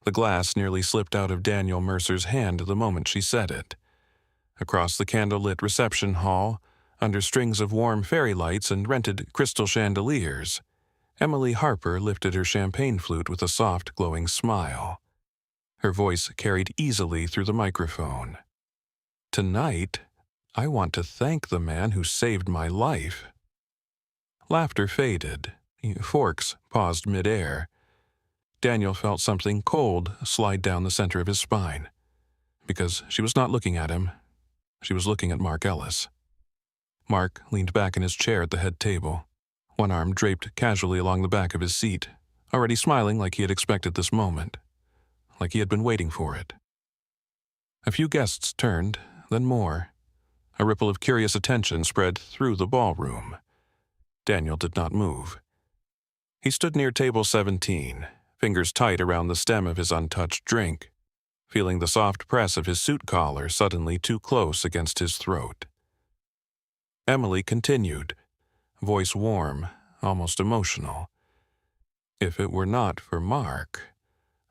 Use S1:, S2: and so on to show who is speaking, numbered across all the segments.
S1: The glass nearly slipped out of Daniel Mercer's hand the moment she said it. Across the candlelit reception hall, under strings of warm fairy lights and rented crystal chandeliers, Emily Harper lifted her champagne flute with a soft, glowing smile. Her voice carried easily through the microphone. "Tonight, I want to thank the man who saved my life." Laughter faded. Forks paused midair. Daniel felt something cold slide down the center of his spine. Because she was not looking at him, she was looking at Mark Ellis. Mark leaned back in his chair at the head table, one arm draped casually along the back of his seat, already smiling like he had expected this moment, like he had been waiting for it. A few guests turned, then more. A ripple of curious attention spread through the ballroom. Daniel did not move. He stood near table 17, fingers tight around the stem of his untouched drink, feeling the soft press of his suit collar suddenly too close against his throat. Emily continued, voice warm, almost emotional. "If it were not for Mark,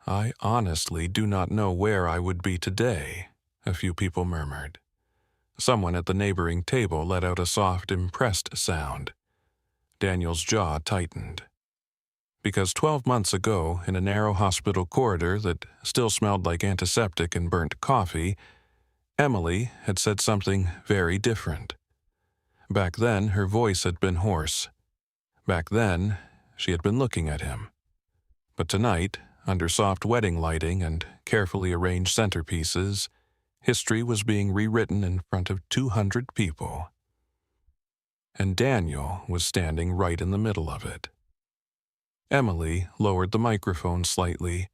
S1: I honestly do not know where I would be today," a few people murmured. Someone at the neighboring table let out a soft, impressed sound. Daniel's jaw tightened. Because 12 months ago, in a narrow hospital corridor that still smelled like antiseptic and burnt coffee, Emily had said something very different. Back then, her voice had been hoarse. Back then, she had been looking at him. But tonight, under soft wedding lighting and carefully arranged centerpieces, history was being rewritten in front of 200 people. And Daniel was standing right in the middle of it. Emily lowered the microphone slightly,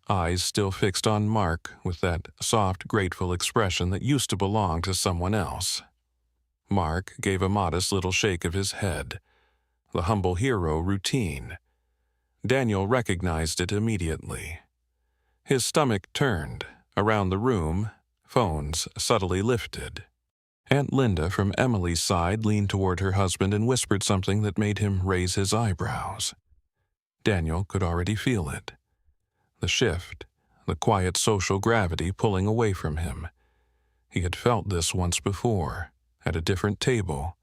S1: eyes still fixed on Mark with that soft, grateful expression that used to belong to someone else. Mark gave a modest little shake of his head, the humble hero routine. Daniel recognized it immediately. His stomach turned. Around the room, phones subtly lifted. Aunt Linda from Emily's side leaned toward her husband and whispered something that made him raise his eyebrows. Daniel could already feel it. The shift, the quiet social gravity pulling away from him. He had felt this once before, at a different table,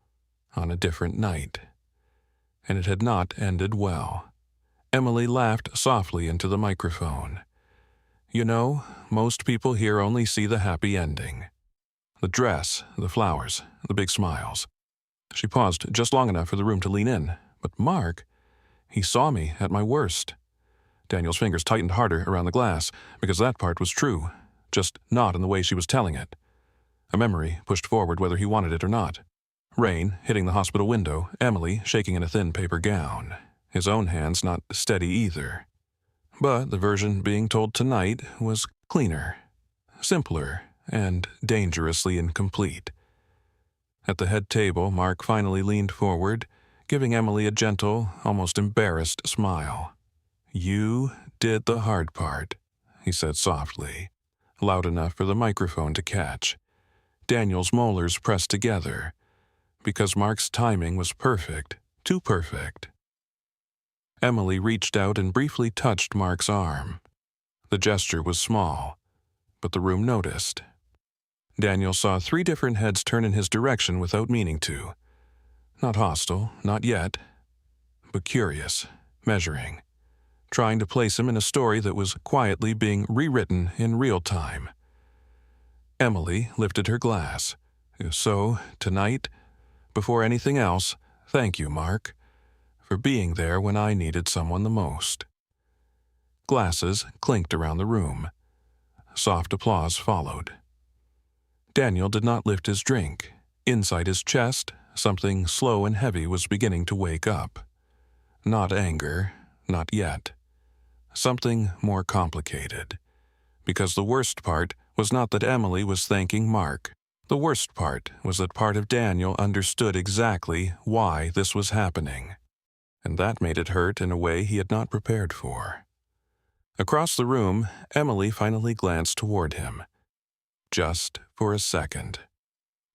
S1: on a different night. And it had not ended well. Emily laughed softly into the microphone. "You know, most people here only see the happy ending. The dress, the flowers, the big smiles." She paused just long enough for the room to lean in. "But Mark, he saw me at my worst." Daniel's fingers tightened harder around the glass, because that part was true, just not in the way she was telling it. A memory pushed forward whether he wanted it or not. Rain hitting the hospital window, Emily shaking in a thin paper gown, his own hands not steady either. But the version being told tonight was cleaner, simpler, and dangerously incomplete. At the head table, Mark finally leaned forward, giving Emily a gentle, almost embarrassed smile. "You did the hard part," he said softly, loud enough for the microphone to catch. Daniel's molars pressed together, because Mark's timing was perfect, too perfect. Emily reached out and briefly touched Mark's arm. The gesture was small, but the room noticed. Daniel saw 3 different heads turn in his direction without meaning to. Not hostile, not yet, but curious, measuring, trying to place him in a story that was quietly being rewritten in real time. Emily lifted her glass. "So, tonight, before anything else, thank you, Mark, for being there when I needed someone the most." Glasses clinked around the room. Soft applause followed. Daniel did not lift his drink. Inside his chest, something slow and heavy was beginning to wake up. Not anger, not yet. Something more complicated. Because the worst part was not that Emily was thanking Mark. The worst part was that part of Daniel understood exactly why this was happening. And that made it hurt in a way he had not prepared for. Across the room, Emily finally glanced toward him. Just for a second.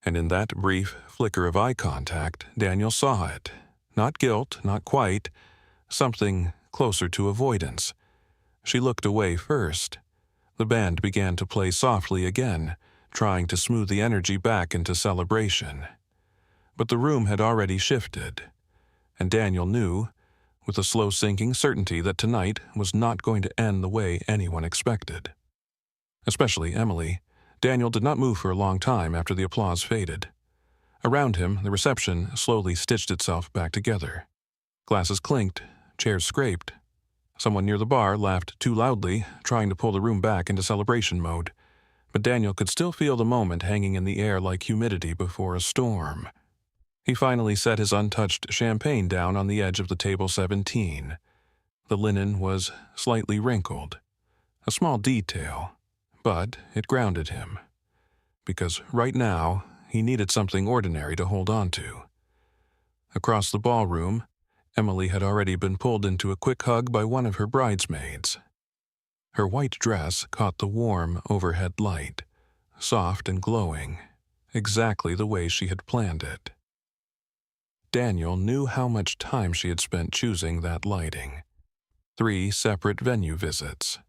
S1: And in that brief flicker of eye contact, Daniel saw it. Not guilt, not quite. Something closer to avoidance. She looked away first. The band began to play softly again, trying to smooth the energy back into celebration. But the room had already shifted, and Daniel knew, with a slow sinking certainty, that tonight was not going to end the way anyone expected. Especially Emily. Daniel did not move for a long time after the applause faded. Around him, the reception slowly stitched itself back together. Glasses clinked, chairs scraped. Someone near the bar laughed too loudly, trying to pull the room back into celebration mode. But Daniel could still feel the moment hanging in the air like humidity before a storm. He finally set his untouched champagne down on the edge of the table 17. The linen was slightly wrinkled. A small detail, but it grounded him. Because right now, he needed something ordinary to hold on to. Across the ballroom, Emily had already been pulled into a quick hug by one of her bridesmaids. Her white dress caught the warm overhead light, soft and glowing, exactly the way she had planned it. Daniel knew how much time she had spent choosing that lighting. 3 separate venue visits,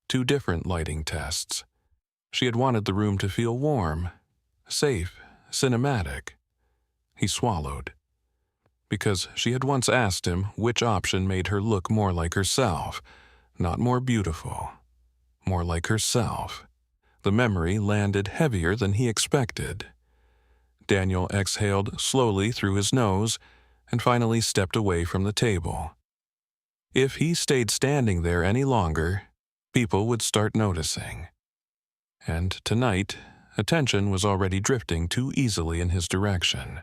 S1: 2 different lighting tests. She had wanted the room to feel warm, safe, cinematic. He swallowed. Because she had once asked him which option made her look more like herself, not more beautiful, more like herself. The memory landed heavier than he expected. Daniel exhaled slowly through his nose and finally stepped away from the table. If he stayed standing there any longer, people would start noticing. And tonight, attention was already drifting too easily in his direction.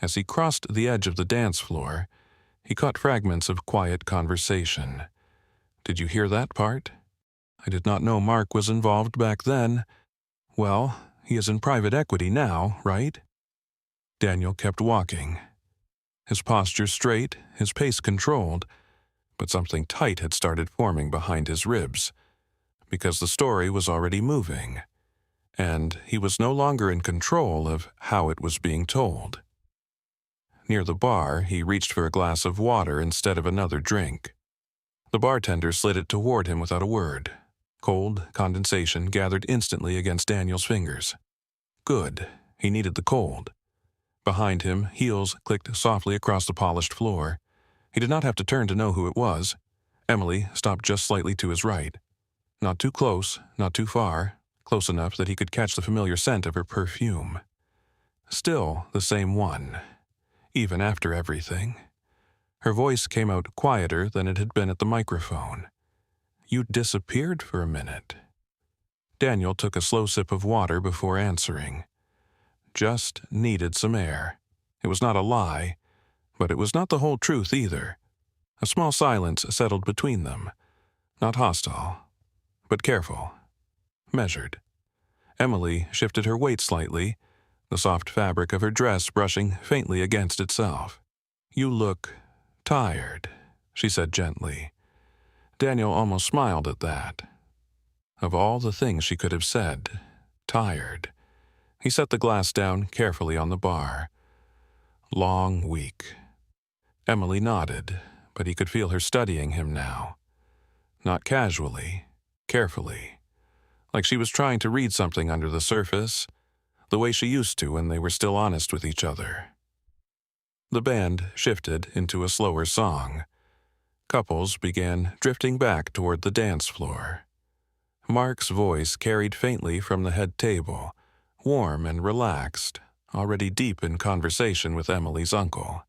S1: As he crossed the edge of the dance floor, he caught fragments of quiet conversation. "Did you hear that part? I did not know Mark was involved back then. Well, he is in private equity now, right?" Daniel kept walking. His posture straight, his pace controlled, but something tight had started forming behind his ribs, because the story was already moving, and he was no longer in control of how it was being told. Near the bar, he reached for a glass of water instead of another drink. The bartender slid it toward him without a word. Cold condensation gathered instantly against Daniel's fingers. Good, he needed the cold. Behind him, heels clicked softly across the polished floor. He did not have to turn to know who it was. Emily stopped just slightly to his right. Not too close, not too far, close enough that he could catch the familiar scent of her perfume. Still the same one, even after everything. Her voice came out quieter than it had been at the microphone. "You disappeared for a minute." Daniel took a slow sip of water before answering. Just needed some air. It was not a lie, but it was not the whole truth either. A small silence settled between them. Not hostile, but careful, measured. Emily shifted her weight slightly, the soft fabric of her dress brushing faintly against itself. "You look tired," she said gently. Daniel almost smiled at that. Of all the things she could have said, tired. He set the glass down carefully on the bar. Long week. Emily nodded, but he could feel her studying him now. Not casually, carefully. Like she was trying to read something under the surface, the way she used to when they were still honest with each other. The band shifted into a slower song. Couples began drifting back toward the dance floor. Mark's voice carried faintly from the head table, warm and relaxed, already deep in conversation with Emily's uncle.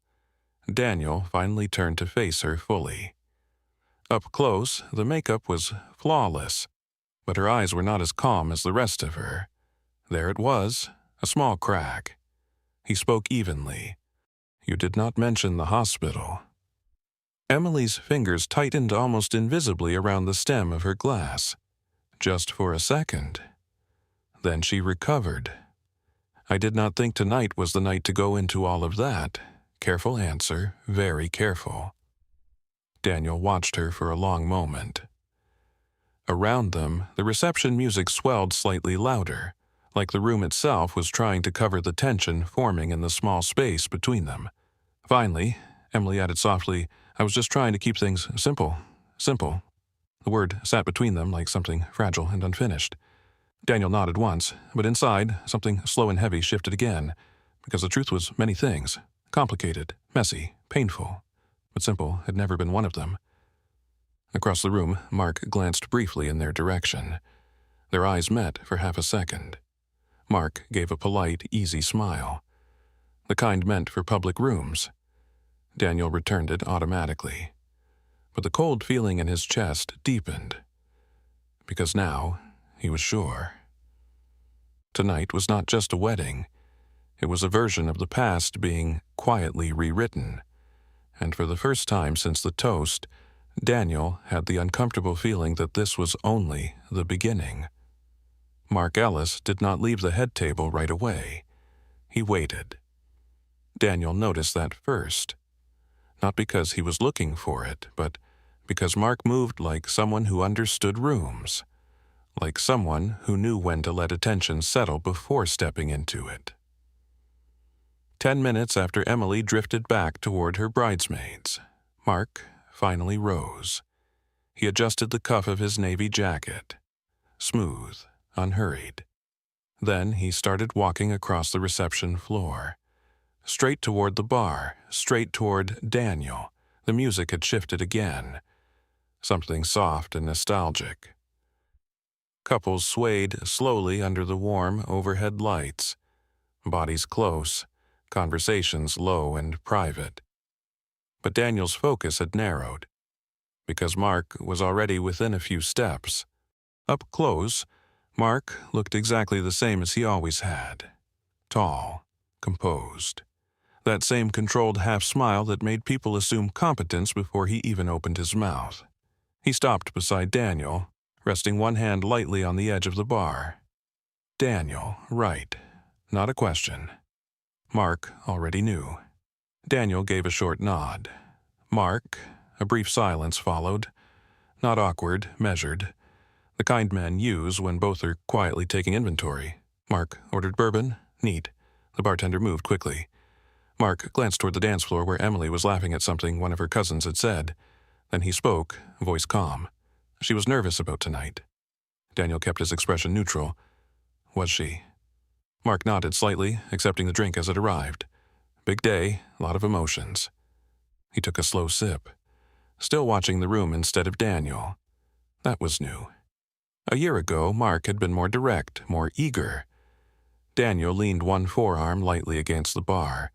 S1: Daniel finally turned to face her fully. Up close, the makeup was flawless, but her eyes were not as calm as the rest of her. There it was, a small crack. He spoke evenly. "You did not mention the hospital." Emily's fingers tightened almost invisibly around the stem of her glass. Just for a second. Then she recovered. "I did not think tonight was the night to go into all of that." Careful answer, very careful. Daniel watched her for a long moment. Around them, the reception music swelled slightly louder, like the room itself was trying to cover the tension forming in the small space between them. Finally, Emily added softly, "I was just trying to keep things simple. The word sat between them like something fragile and unfinished. Daniel nodded once, but inside, something slow and heavy shifted again, because the truth was many things, complicated, messy, painful, but simple had never been one of them. Across the room, Mark glanced briefly in their direction. Their eyes met for half a second. Mark gave a polite, easy smile, the kind meant for public rooms. Daniel returned it automatically, but the cold feeling in his chest deepened, because now he was sure. Tonight was not just a wedding. It was a version of the past being quietly rewritten, and for the first time since the toast, Daniel had the uncomfortable feeling that this was only the beginning. Mark Ellis did not leave the head table right away. He waited. Daniel noticed that first, not because he was looking for it, but because Mark moved like someone who understood rooms, like someone who knew when to let attention settle before stepping into it. 10 minutes after Emily drifted back toward her bridesmaids, Mark finally rose. He adjusted the cuff of his navy jacket, smooth, unhurried. Then he started walking across the reception floor, straight toward the bar, straight toward Daniel. The music had shifted again, something soft and nostalgic. Couples swayed slowly under the warm overhead lights, bodies close, conversations low and private. But Daniel's focus had narrowed, because Mark was already within a few steps. Up close, Mark looked exactly the same as he always had. Tall, composed. That same controlled half-smile that made people assume competence before he even opened his mouth. He stopped beside Daniel, resting one hand lightly on the edge of the bar. Daniel, right. Not a question. Mark already knew. Daniel gave a short nod. Mark, a brief silence followed. Not awkward, measured. The kind men use when both are quietly taking inventory. Mark ordered bourbon. Neat. The bartender moved quickly. Mark glanced toward the dance floor where Emily was laughing at something one of her cousins had said. Then he spoke, voice calm. She was nervous about tonight. Daniel kept his expression neutral. Was she? Mark nodded slightly, accepting the drink as it arrived. Big day, a lot of emotions. He took a slow sip, still watching the room instead of Daniel. That was new. A year ago, Mark had been more direct, more eager. Daniel leaned one forearm lightly against the bar.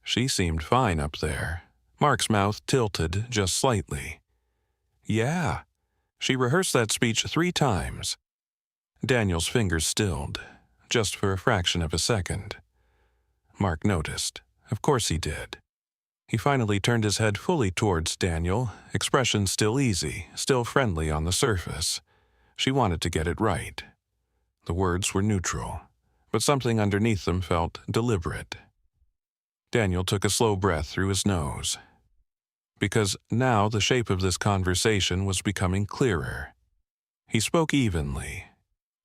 S1: She seemed fine up there. Mark's mouth tilted just slightly. Yeah. She rehearsed that speech 3 times. Daniel's fingers stilled, just for a fraction of a second. Mark noticed. Of course he did. He finally turned his head fully towards Daniel, expression still easy, still friendly on the surface. She wanted to get it right. The words were neutral, but something underneath them felt deliberate. Daniel took a slow breath through his nose, because now the shape of this conversation was becoming clearer. He spoke evenly.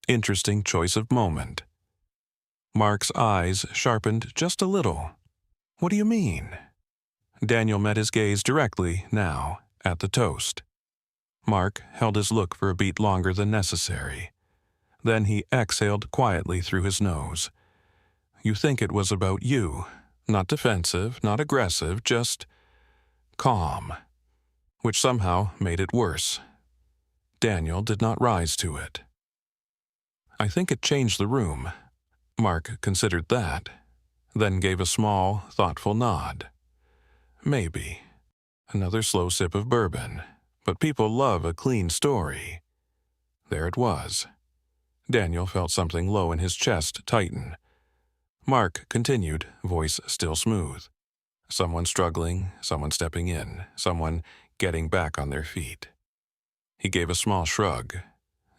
S1: Interesting choice of moment. Mark's eyes sharpened just a little. What do you mean? Daniel met his gaze directly, now, at the toast. Mark held his look for a beat longer than necessary. Then he exhaled quietly through his nose. You think it was about you. Not defensive, not aggressive, just calm, which somehow made it worse. Daniel did not rise to it. I think it changed the room. Mark considered that, then gave a small, thoughtful nod. Maybe. Another slow sip of bourbon, but people love a clean story. There it was. Daniel felt something low in his chest tighten. Mark continued, voice still smooth. Someone struggling, someone stepping in, someone getting back on their feet. He gave a small shrug.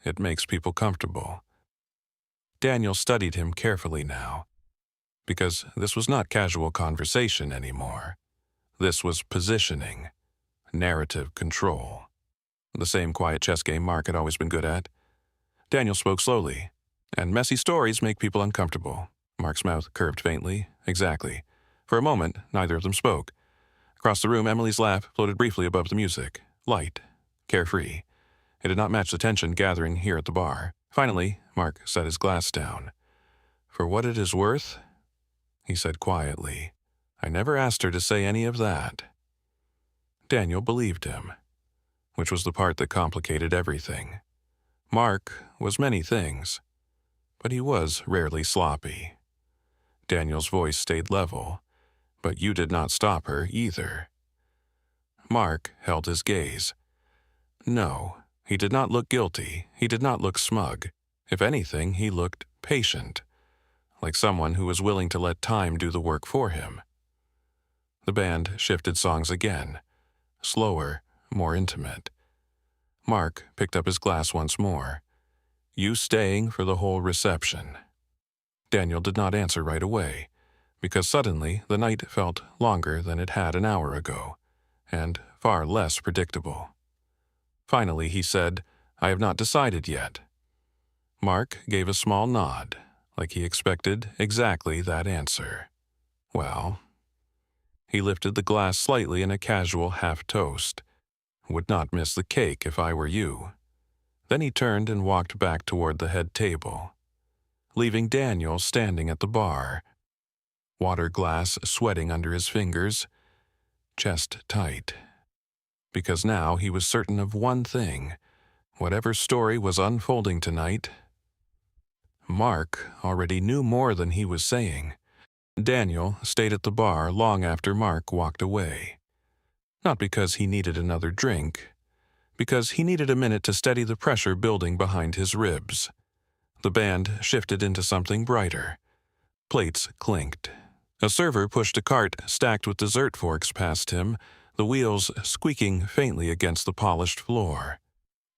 S1: It makes people comfortable. Daniel studied him carefully now, because this was not casual conversation anymore. This was positioning, narrative control. The same quiet chess game Mark had always been good at. Daniel spoke slowly, and messy stories make people uncomfortable. Mark's mouth curved faintly. Exactly. For a moment, neither of them spoke. Across the room, Emily's laugh floated briefly above the music. Light. Carefree. It did not match the tension gathering here at the bar. Finally, Mark set his glass down. "For what it is worth," he said quietly, "I never asked her to say any of that." Daniel believed him, which was the part that complicated everything. Mark was many things, but he was rarely sloppy. Daniel's voice stayed level, but you did not stop her either. Mark held his gaze. No, he did not look guilty. He did not look smug. If anything, he looked patient, like someone who was willing to let time do the work for him. The band shifted songs again, slower, more intimate. Mark picked up his glass once more. "You staying for the whole reception?" Daniel did not answer right away, because suddenly the night felt longer than it had an hour ago, and far less predictable. Finally he said, "I have not decided yet." Mark gave a small nod, like he expected exactly that answer. "Well." He lifted the glass slightly in a casual half-toast. "Would not miss the cake if I were you." Then he turned and walked back toward the head table, leaving Daniel standing at the bar, water glass sweating under his fingers, chest tight. Because now he was certain of one thing: whatever story was unfolding tonight, Mark already knew more than he was saying. Daniel stayed at the bar long after Mark walked away. Not because he needed another drink, because he needed a minute to steady the pressure building behind his ribs. The band shifted into something brighter. Plates clinked. A server pushed a cart stacked with dessert forks past him, the wheels squeaking faintly against the polished floor.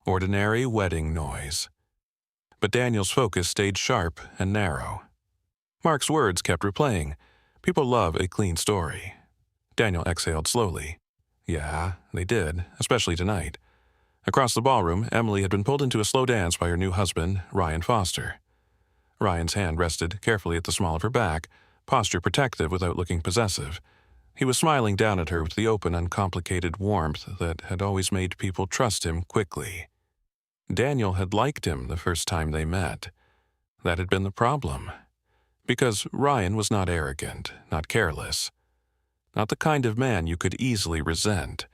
S1: Ordinary wedding noise. But Daniel's focus stayed sharp and narrow. Mark's words kept replaying. People love a clean story. Daniel exhaled slowly. Yeah, they did, especially tonight. Across the ballroom, Emily had been pulled into a slow dance by her new husband, Ryan Foster. Ryan's hand rested carefully at the small of her back, posture protective without looking possessive. He was smiling down at her with the open, uncomplicated warmth that had always made people trust him quickly. Daniel had liked him the first time they met. That had been the problem. Because Ryan was not arrogant, not careless, not the kind of man you could easily resent,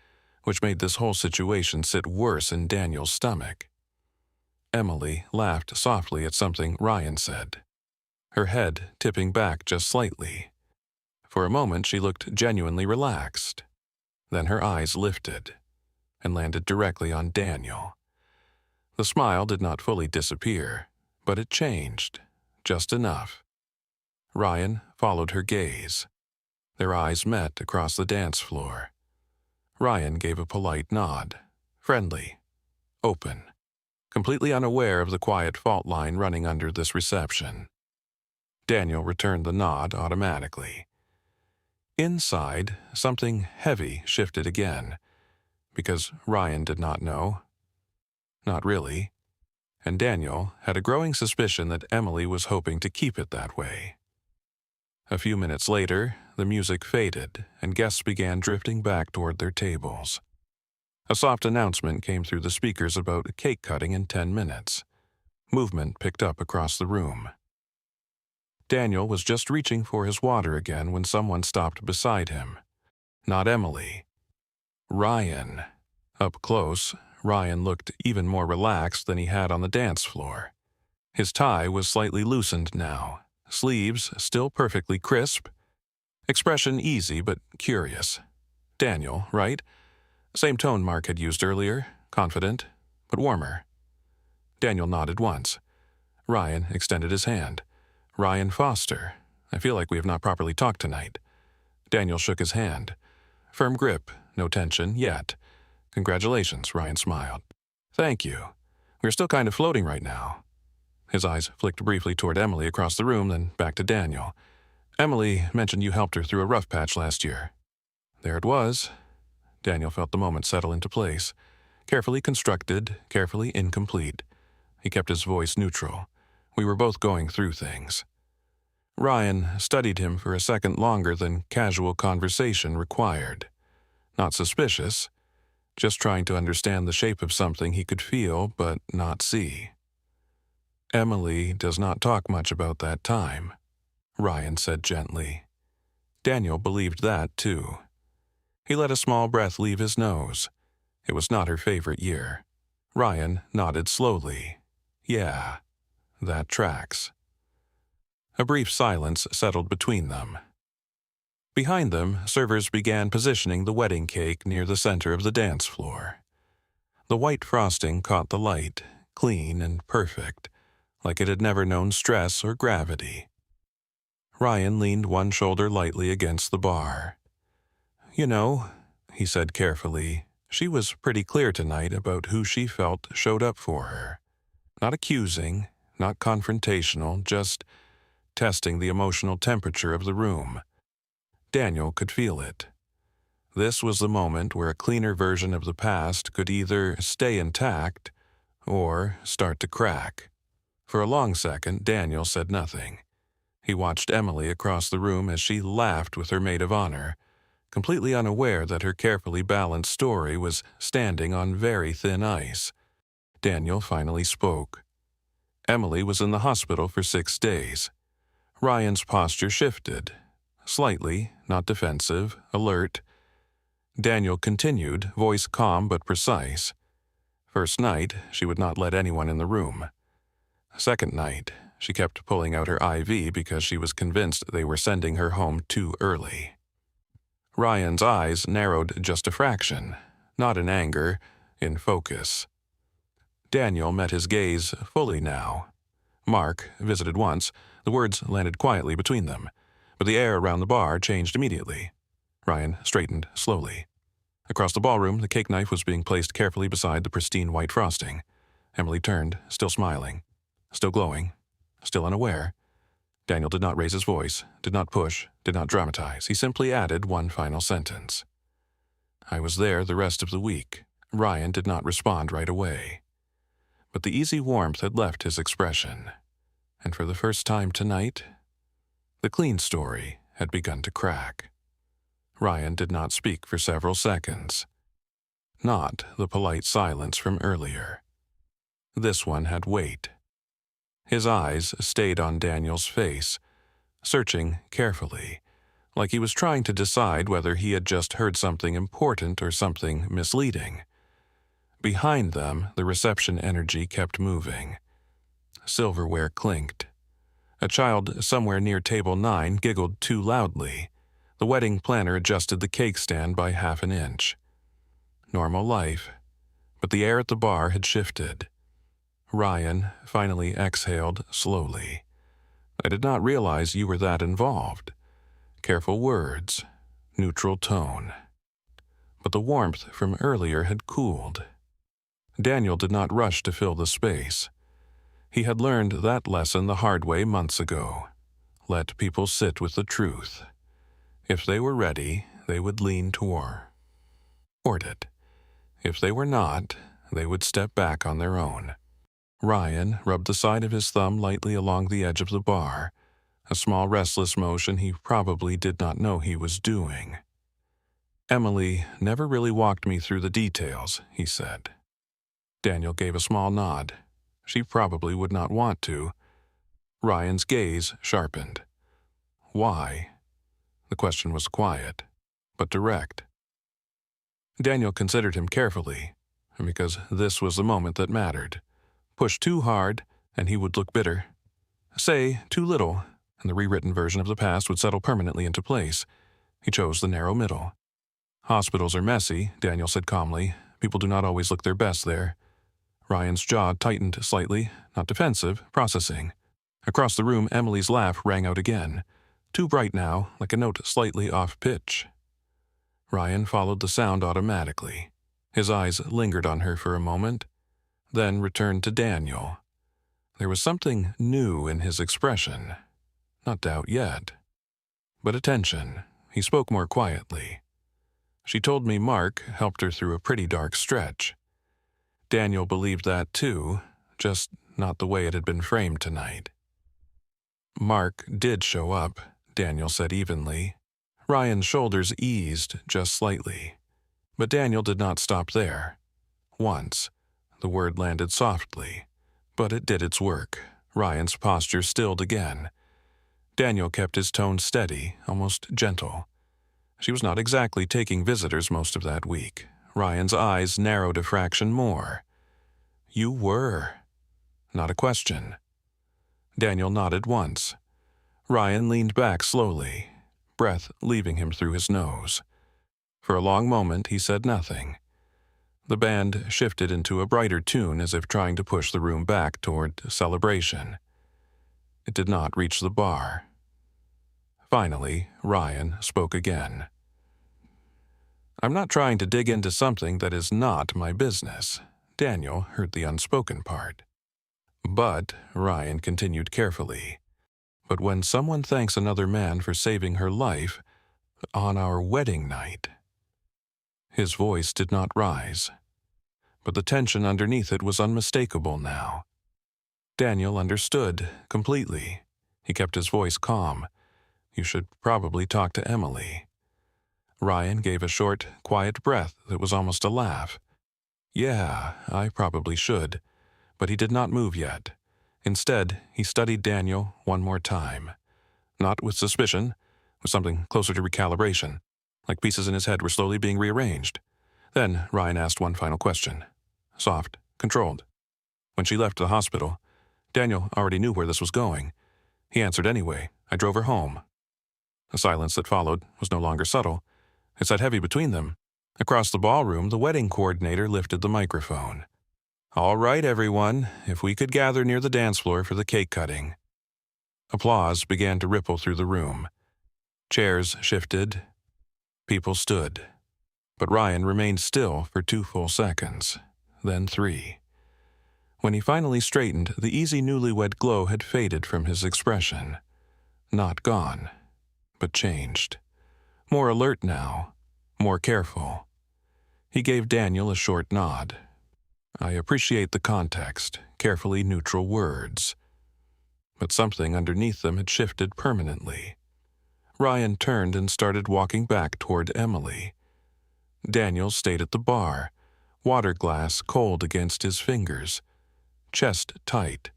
S1: which made this whole situation sit worse in Daniel's stomach. Emily laughed softly at something Ryan said, her head tipping back just slightly. For a moment she looked genuinely relaxed. Then her eyes lifted and landed directly on Daniel. The smile did not fully disappear, but it changed, just enough. Ryan followed her gaze. Their eyes met across the dance floor. Ryan gave a polite nod, friendly, open, completely unaware of the quiet fault line running under this reception. Daniel returned the nod automatically. Inside, something heavy shifted again, because Ryan did not know. Not really. And Daniel had a growing suspicion that Emily was hoping to keep it that way. A few minutes later, the music faded, and guests began drifting back toward their tables. A soft announcement came through the speakers about cake cutting in 10 minutes. Movement picked up across the room. Daniel was just reaching for his water again when someone stopped beside him. Not Emily. Ryan. Up close, Ryan looked even more relaxed than he had on the dance floor. His tie was slightly loosened now, sleeves still perfectly crisp. Expression easy but curious. Daniel, right? Same tone Mark had used earlier, confident, but warmer. Daniel nodded once. Ryan extended his hand. "Ryan Foster. I feel like we have not properly talked tonight." Daniel shook his hand. Firm grip, no tension yet. "Congratulations," Ryan smiled. "Thank you. We're still kind of floating right now." His eyes flicked briefly toward Emily across the room, then back to Daniel. "Emily mentioned you helped her through a rough patch last year." There it was. Daniel felt the moment settle into place. Carefully constructed, carefully incomplete. He kept his voice neutral. We were both going through things. Ryan studied him for a second longer than casual conversation required. Not suspicious, just trying to understand the shape of something he could feel but not see. "Emily does not talk much about that time," Ryan said gently. Daniel believed that, too. He let a small breath leave his nose. It was not her favorite year. Ryan nodded slowly. "Yeah, that tracks." A brief silence settled between them. Behind them, servers began positioning the wedding cake near the center of the dance floor. The white frosting caught the light, clean and perfect, like it had never known stress or gravity. Ryan leaned one shoulder lightly against the bar. "You know," he said carefully, "she was pretty clear tonight about who she felt showed up for her. Not accusing, not confrontational, just testing the emotional temperature of the room." Daniel could feel it. This was the moment where a cleaner version of the past could either stay intact or start to crack. For a long second, Daniel said nothing. He watched Emily across the room as she laughed with her maid of honor, completely unaware that her carefully balanced story was standing on very thin ice. Daniel finally spoke. Emily was in the hospital for 6 days. Ryan's posture shifted. Slightly, not defensive, alert. Daniel continued, voice calm but precise. First night, she would not let anyone in the room. Second night, she kept pulling out her IV because she was convinced they were sending her home too early. Ryan's eyes narrowed just a fraction, not in anger, in focus. Daniel met his gaze fully now. Mark visited once. The words landed quietly between them, but the air around the bar changed immediately. Ryan straightened slowly. Across the ballroom, the cake knife was being placed carefully beside the pristine white frosting. Emily turned, still smiling, still glowing, still unaware. Daniel did not raise his voice, did not push, did not dramatize. He simply added one final sentence. "I was there the rest of the week." Ryan did not respond right away. But the easy warmth had left his expression. And for the first time tonight, the clean story had begun to crack. Ryan did not speak for several seconds. Not the polite silence from earlier. This one had weight. His eyes stayed on Daniel's face, searching carefully, like he was trying to decide whether he had just heard something important or something misleading. Behind them, the reception energy kept moving. Silverware clinked. A child somewhere near table 9 giggled too loudly. The wedding planner adjusted the cake stand by half an inch. Normal life, but the air at the bar had shifted. Ryan finally exhaled slowly. "I did not realize you were that involved." Careful words, neutral tone. But the warmth from earlier had cooled. Daniel did not rush to fill the space. He had learned that lesson the hard way months ago. Let people sit with the truth. If they were ready, they would lean toward it. If they were not, they would step back on their own. Ryan rubbed the side of his thumb lightly along the edge of the bar, a small restless motion he probably did not know he was doing. "Emily never really walked me through the details," he said. Daniel gave a small nod. She probably would not want to. Ryan's gaze sharpened. "Why?" The question was quiet, but direct. Daniel considered him carefully, because this was the moment that mattered. Push too hard, and he would look bitter. Say too little, and the rewritten version of the past would settle permanently into place. He chose the narrow middle. "Hospitals are messy," Daniel said calmly. "People do not always look their best there." Ryan's jaw tightened slightly, not defensive, processing. Across the room, Emily's laugh rang out again. Too bright now, like a note slightly off pitch. Ryan followed the sound automatically. His eyes lingered on her for a moment, then returned to Daniel. There was something new in his expression. Not doubt yet, but attention. He spoke more quietly. "She told me Mark helped her through a pretty dark stretch." Daniel believed that too, just not the way it had been framed tonight. "Mark did show up," Daniel said evenly. Ryan's shoulders eased just slightly. But Daniel did not stop there. Once, the word landed softly, but it did its work. Ryan's posture stilled again. Daniel kept his tone steady, almost gentle. She was not exactly taking visitors most of that week. Ryan's eyes narrowed a fraction more. "You were." Not a question. Daniel nodded once. Ryan leaned back slowly, breath leaving him through his nose. For a long moment he said nothing. The band shifted into a brighter tune as if trying to push the room back toward celebration. It did not reach the bar. Finally, Ryan spoke again. "I'm not trying to dig into something that is not my business." Daniel heard the unspoken part. "But," Ryan continued carefully, "but when someone thanks another man for saving her life on our wedding night..." His voice did not rise, but the tension underneath it was unmistakable now. Daniel understood completely. He kept his voice calm. "You should probably talk to Emily." Ryan gave a short, quiet breath that was almost a laugh. "Yeah, I probably should." But he did not move yet. Instead, he studied Daniel one more time. Not with suspicion, with something closer to recalibration, like pieces in his head were slowly being rearranged. Then Ryan asked one final question. Soft, controlled. "When she left the hospital, Daniel already knew where this was going. He answered anyway. I drove her home." The silence that followed was no longer subtle. It sat heavy between them. Across the ballroom, the wedding coordinator lifted the microphone. "All right, everyone, if we could gather near the dance floor for the cake cutting." Applause began to ripple through the room. Chairs shifted. People stood. But Ryan remained still for 2 full seconds, then 3. When he finally straightened, the easy newlywed glow had faded from his expression. Not gone, but changed. More alert now, more careful. He gave Daniel a short nod. "I appreciate the context, carefully neutral words." But something underneath them had shifted permanently. Ryan turned and started walking back toward Emily. Daniel stayed at the bar, water glass cold against his fingers, chest tight,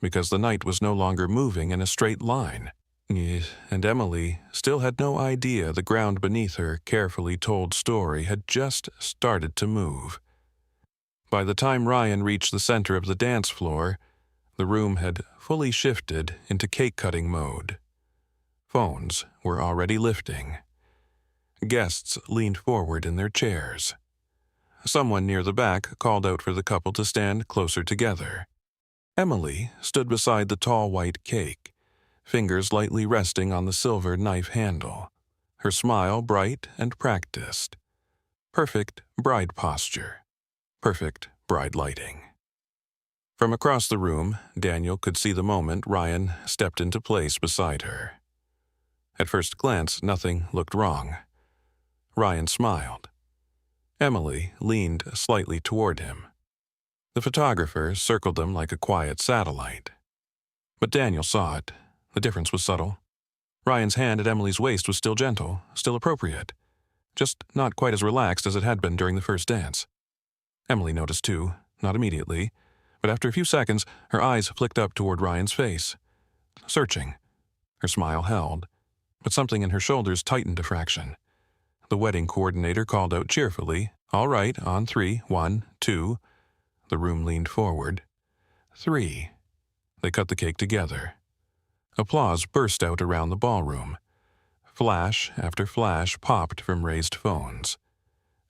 S1: because the night was no longer moving in a straight line. And Emily still had no idea the ground beneath her carefully told story had just started to move. By the time Ryan reached the center of the dance floor, the room had fully shifted into cake-cutting mode. Phones were already lifting. Guests leaned forward in their chairs. Someone near the back called out for the couple to stand closer together. Emily stood beside the tall white cake, fingers lightly resting on the silver knife handle, her smile bright and practiced. Perfect bride posture. Perfect bride lighting. From across the room, Daniel could see the moment Ryan stepped into place beside her. At first glance, nothing looked wrong. Ryan smiled. Emily leaned slightly toward him. The photographer circled them like a quiet satellite. But Daniel saw it. The difference was subtle. Ryan's hand at Emily's waist was still gentle, still appropriate, just not quite as relaxed as it had been during the first dance. Emily noticed too, not immediately, but after a few seconds, her eyes flicked up toward Ryan's face. Searching. Her smile held, but something in her shoulders tightened a fraction. The wedding coordinator called out cheerfully, "All right, on 3, 1, 2. The room leaned forward. 3. They cut the cake together. Applause burst out around the ballroom. Flash after flash popped from raised phones.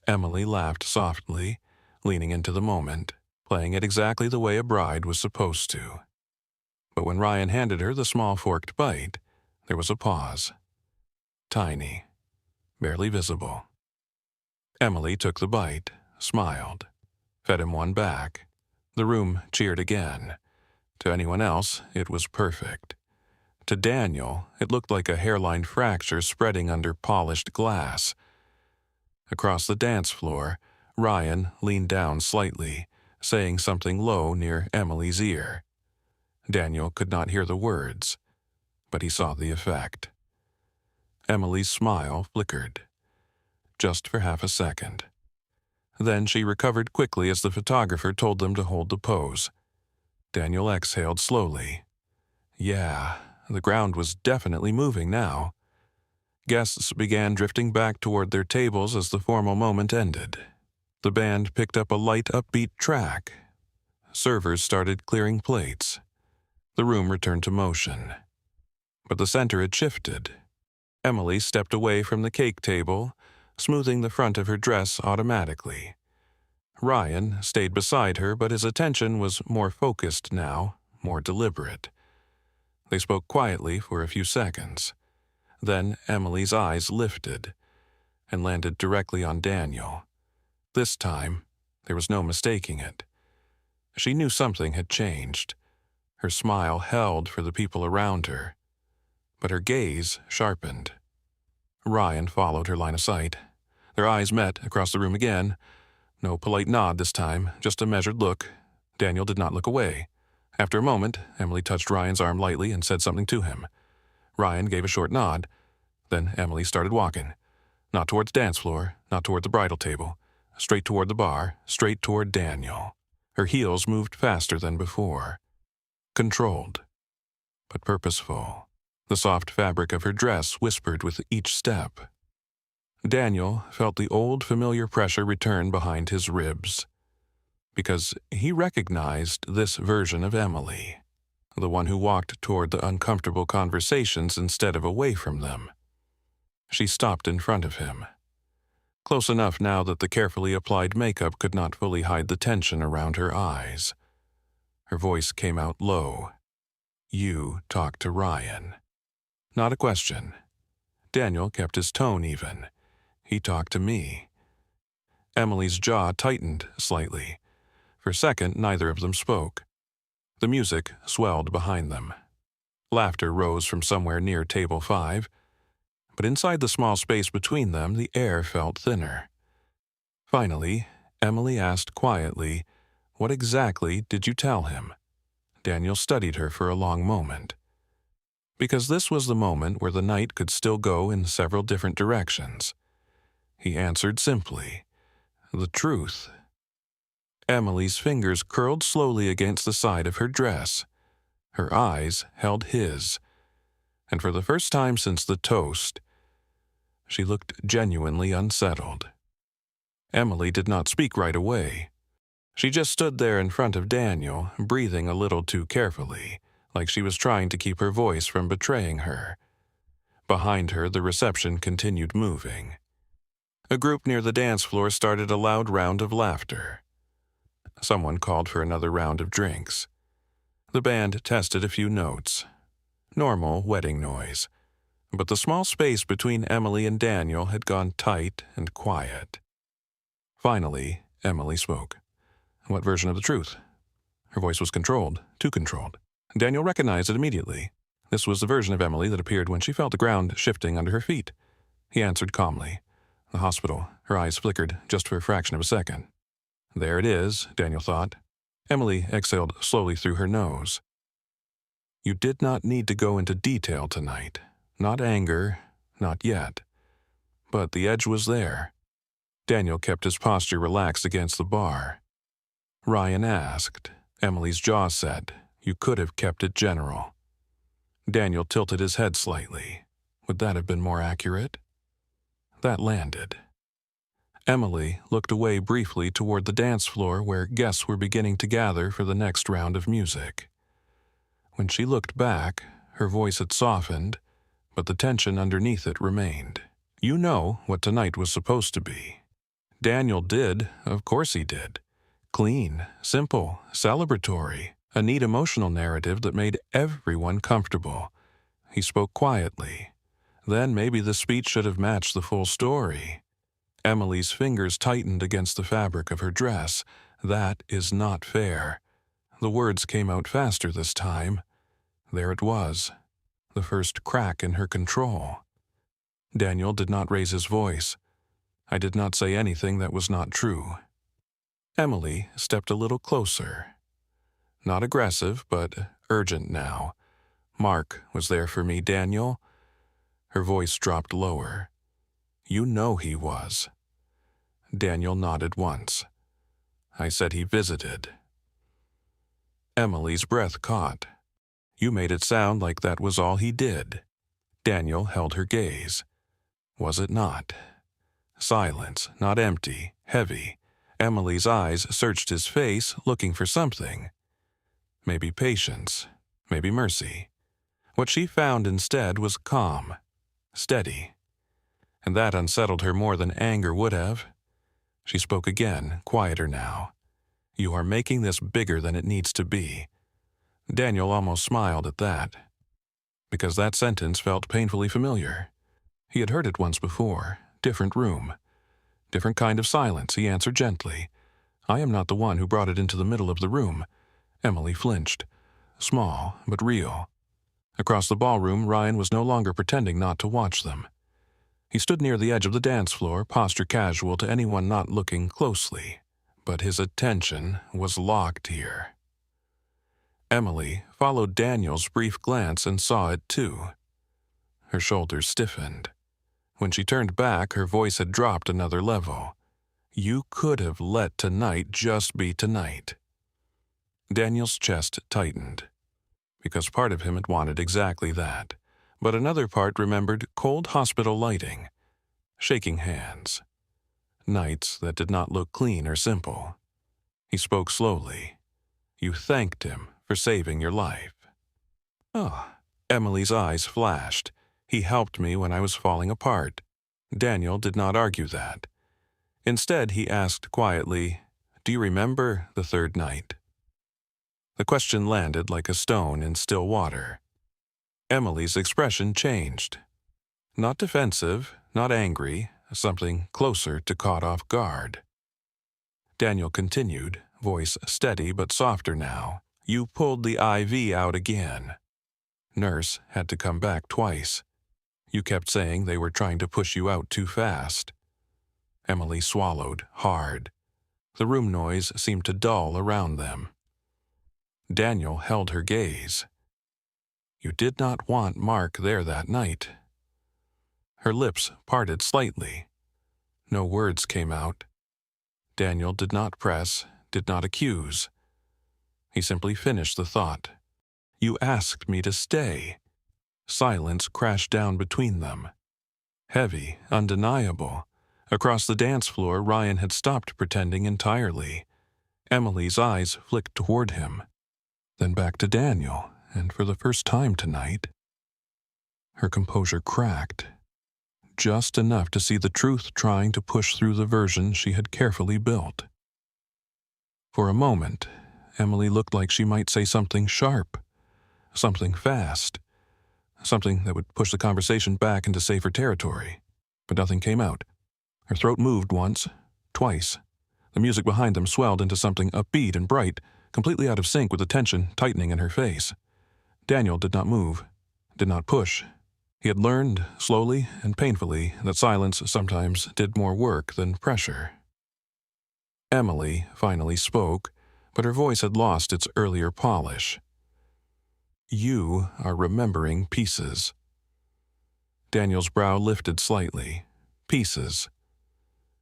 S1: Emily laughed softly, leaning into the moment, playing it exactly the way a bride was supposed to. But when Ryan handed her the small forked bite, there was a pause. Tiny, barely visible. Emily took the bite, smiled, fed him one back. The room cheered again. To anyone else, it was perfect. To Daniel, it looked like a hairline fracture spreading under polished glass. Across the dance floor, Ryan leaned down slightly, saying something low near Emily's ear. Daniel could not hear the words, but he saw the effect. Emily's smile flickered. just for half a second. Then she recovered quickly as the photographer told them to hold the pose. Daniel exhaled slowly. Yeah, the ground was definitely moving now. Guests began drifting back toward their tables as the formal moment ended. The band picked up a light, upbeat track. Servers started clearing plates. The room returned to motion. But the center had shifted. Emily stepped away from the cake table, smoothing the front of her dress automatically. Ryan stayed beside her, but his attention was more focused now, more deliberate. They spoke quietly for a few seconds. Then Emily's eyes lifted and landed directly on Daniel. This time, there was no mistaking it. She knew something had changed. Her smile held for the people around her, but her gaze sharpened. Ryan followed her line of sight. Their eyes met across the room again. No polite nod this time, just a measured look. Daniel did not look away. After a moment, Emily touched Ryan's arm lightly and said something to him. Ryan gave a short nod. Then Emily started walking. Not toward the dance floor, not toward the bridal table. Straight toward the bar, straight toward Daniel. Her heels moved faster than before. Controlled, but purposeful. The soft fabric of her dress whispered with each step. Daniel felt the old familiar pressure return behind his ribs, because he recognized this version of Emily, the one who walked toward the uncomfortable conversations instead of away from them. She stopped in front of him, close enough now that the carefully applied makeup could not fully hide the tension around her eyes. Her voice came out low. "You talk to Ryan." Not a question. Daniel kept his tone even. "He talked to me." Emily's jaw tightened slightly. For a second, neither of them spoke. The music swelled behind them. Laughter rose from somewhere near table 5, but inside the small space between them, the air felt thinner. Finally, Emily asked quietly, "What exactly did you tell him?" Daniel studied her for a long moment, because this was the moment where the night could still go in several different directions. He answered simply, "The truth." Emily's fingers curled slowly against the side of her dress. Her eyes held his, and for the first time since the toast, she looked genuinely unsettled. Emily did not speak right away. She just stood there in front of Daniel, breathing a little too carefully, like she was trying to keep her voice from betraying her. Behind her, the reception continued moving. A group near the dance floor started a loud round of laughter. Someone called for another round of drinks. The band tested a few notes. Normal wedding noise. But the small space between Emily and Daniel had gone tight and quiet. Finally, Emily spoke. "What version of the truth?" Her voice was controlled, too controlled. Daniel recognized it immediately. This was the version of Emily that appeared when she felt the ground shifting under her feet. He answered calmly. "The hospital." Her eyes flickered just for a fraction of a second. There it is, Daniel thought. Emily exhaled slowly through her nose. "You did not need to go into detail tonight. Not anger, not yet. But the edge was there." Daniel kept his posture relaxed against the bar. Ryan asked. Emily's jaw set. "You could have kept it general." Daniel tilted his head slightly. Would that have been more accurate? That landed. Emily looked away briefly toward the dance floor where guests were beginning to gather for the next round of music. When she looked back, her voice had softened, but the tension underneath it remained. "You know what tonight was supposed to be." Daniel did, of course he did. Clean, simple, celebratory, a neat emotional narrative that made everyone comfortable. He spoke quietly. Then maybe the speech should have matched the full story. Emily's fingers tightened against the fabric of her dress. "That is not fair." The words came out faster this time. There it was, the first crack in her control. Daniel did not raise his voice. "I did not say anything that was not true." Emily stepped a little closer. Not aggressive, but urgent now. "Mark was there for me, Daniel." Her voice dropped lower. You know he was. Daniel nodded once. I said he visited. Emily's breath caught. You made it sound like that was all he did. Daniel held her gaze. Was it not? Silence, not empty, heavy. Emily's eyes searched his face, looking for something. Maybe patience, maybe mercy. What she found instead was calm, steady. And that unsettled her more than anger would have. She spoke again, quieter now. You are making this bigger than it needs to be. Daniel almost smiled at that, because that sentence felt painfully familiar. He had heard it once before, different room. Different kind of silence, he answered gently. I am not the one who brought it into the middle of the room. Emily flinched. Small, but real. Across the ballroom, Ryan was no longer pretending not to watch them. He stood near the edge of the dance floor, posture casual to anyone not looking closely, but his attention was locked here. Emily followed Daniel's brief glance and saw it too. Her shoulders stiffened. When she turned back, her voice had dropped another level. You could have let tonight just be tonight. Daniel's chest tightened, because part of him had wanted exactly that, but another part remembered cold hospital lighting, shaking hands, nights that did not look clean or simple. He spoke slowly. You thanked him for saving your life. Oh, Emily's eyes flashed. He helped me when I was falling apart. Daniel did not argue that. Instead, he asked quietly, Do you remember the third night? The question landed like a stone in still water. Emily's expression changed. Not defensive, not angry, something closer to caught off guard. Daniel continued, voice steady but softer now. You pulled the IV out again. Nurse had to come back twice. You kept saying they were trying to push you out too fast. Emily swallowed, hard. The room noise seemed to dull around them. Daniel held her gaze. You did not want Mark there that night. Her lips parted slightly. No words came out. Daniel did not press, did not accuse. He simply finished the thought. You asked me to stay. Silence crashed down between them. Heavy, undeniable. Across the dance floor, Ryan had stopped pretending entirely. Emily's eyes flicked toward him, then back to Daniel, and for the first time tonight, her composure cracked. Just enough to see the truth trying to push through the version she had carefully built. For a moment, Emily looked like she might say something sharp, something fast, something that would push the conversation back into safer territory, but nothing came out. Her throat moved once, twice. The music behind them swelled into something upbeat and bright, completely out of sync with the tension tightening in her face. Daniel did not move, did not push. He had learned, slowly and painfully, that silence sometimes did more work than pressure. Emily finally spoke, but her voice had lost its earlier polish. You are remembering pieces. Daniel's brow lifted slightly. Pieces.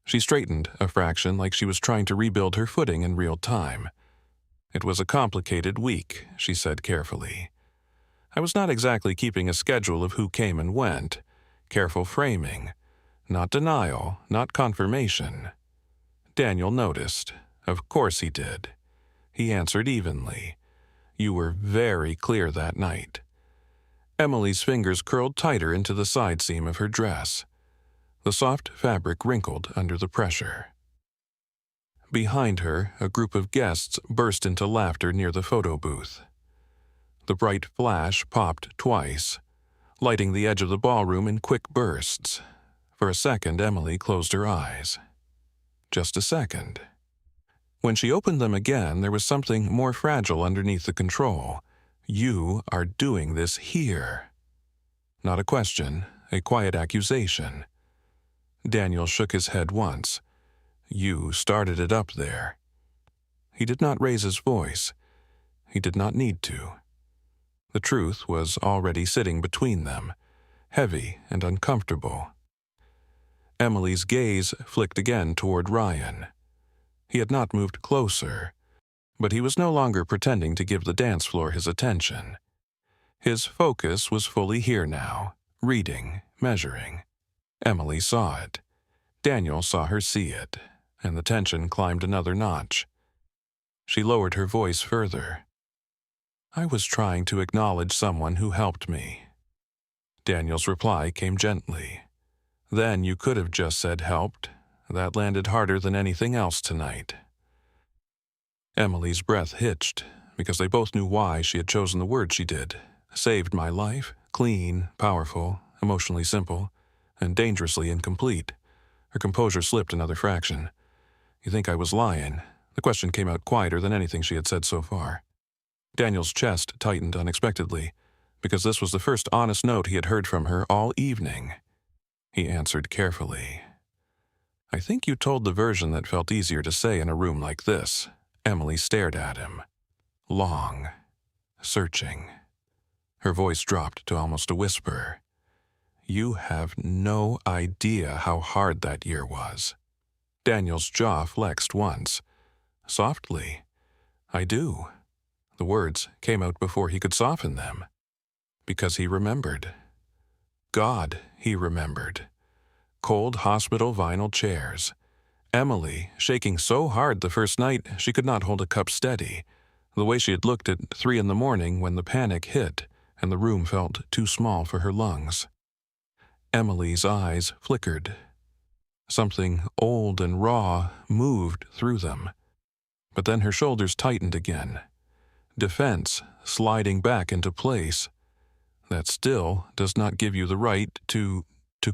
S1: She straightened a fraction like she was trying to rebuild her footing in real time. It was a complicated week, she said carefully. I was not exactly keeping a schedule of who came and went. Careful framing. Not denial, not confirmation. Daniel noticed. Of course he did. He answered evenly. You were very clear that night. Emily's fingers curled tighter into the side seam of her dress. The soft fabric wrinkled under the pressure. Behind her, a group of guests burst into laughter near the photo booth. The bright flash popped twice, lighting the edge of the ballroom in quick bursts. For a second, Emily closed her eyes. Just a second. When she opened them again, there was something more fragile underneath the control. You are doing this here. Not a question, a quiet accusation. Daniel shook his head once. You started it up there. He did not raise his voice. He did not need to. The truth was already sitting between them, heavy and uncomfortable. Emily's gaze flicked again toward Ryan. He had not moved closer, but he was no longer pretending to give the dance floor his attention. His focus was fully here now, reading, measuring. Emily saw it. Daniel saw her see it, and the tension climbed another notch. She lowered her voice further. "I was trying to acknowledge someone who helped me." Daniel's reply came gently. "Then you could have just said helped. That landed harder than anything else tonight." Emily's breath hitched, because they both knew why she had chosen the word she did. Saved my life, clean, powerful, emotionally simple, and dangerously incomplete. Her composure slipped another fraction. "You think I was lying?" The question came out quieter than anything she had said so far. Daniel's chest tightened unexpectedly, because this was the first honest note he had heard from her all evening. He answered carefully. "I think you told the version that felt easier to say in a room like this." Emily stared at him. Long. Searching. Her voice dropped to almost a whisper. "You have no idea how hard that year was." Daniel's jaw flexed once. Softly. "I do." The words came out before he could soften them. Because he remembered. God, he remembered. Cold hospital vinyl chairs. Emily, shaking so hard the first night she could not hold a cup steady. The way she had looked at 3 a.m. when the panic hit and the room felt too small for her lungs. Emily's eyes flickered. Something old and raw moved through them. But then her shoulders tightened again. Defense sliding back into place. That still does not give you the right to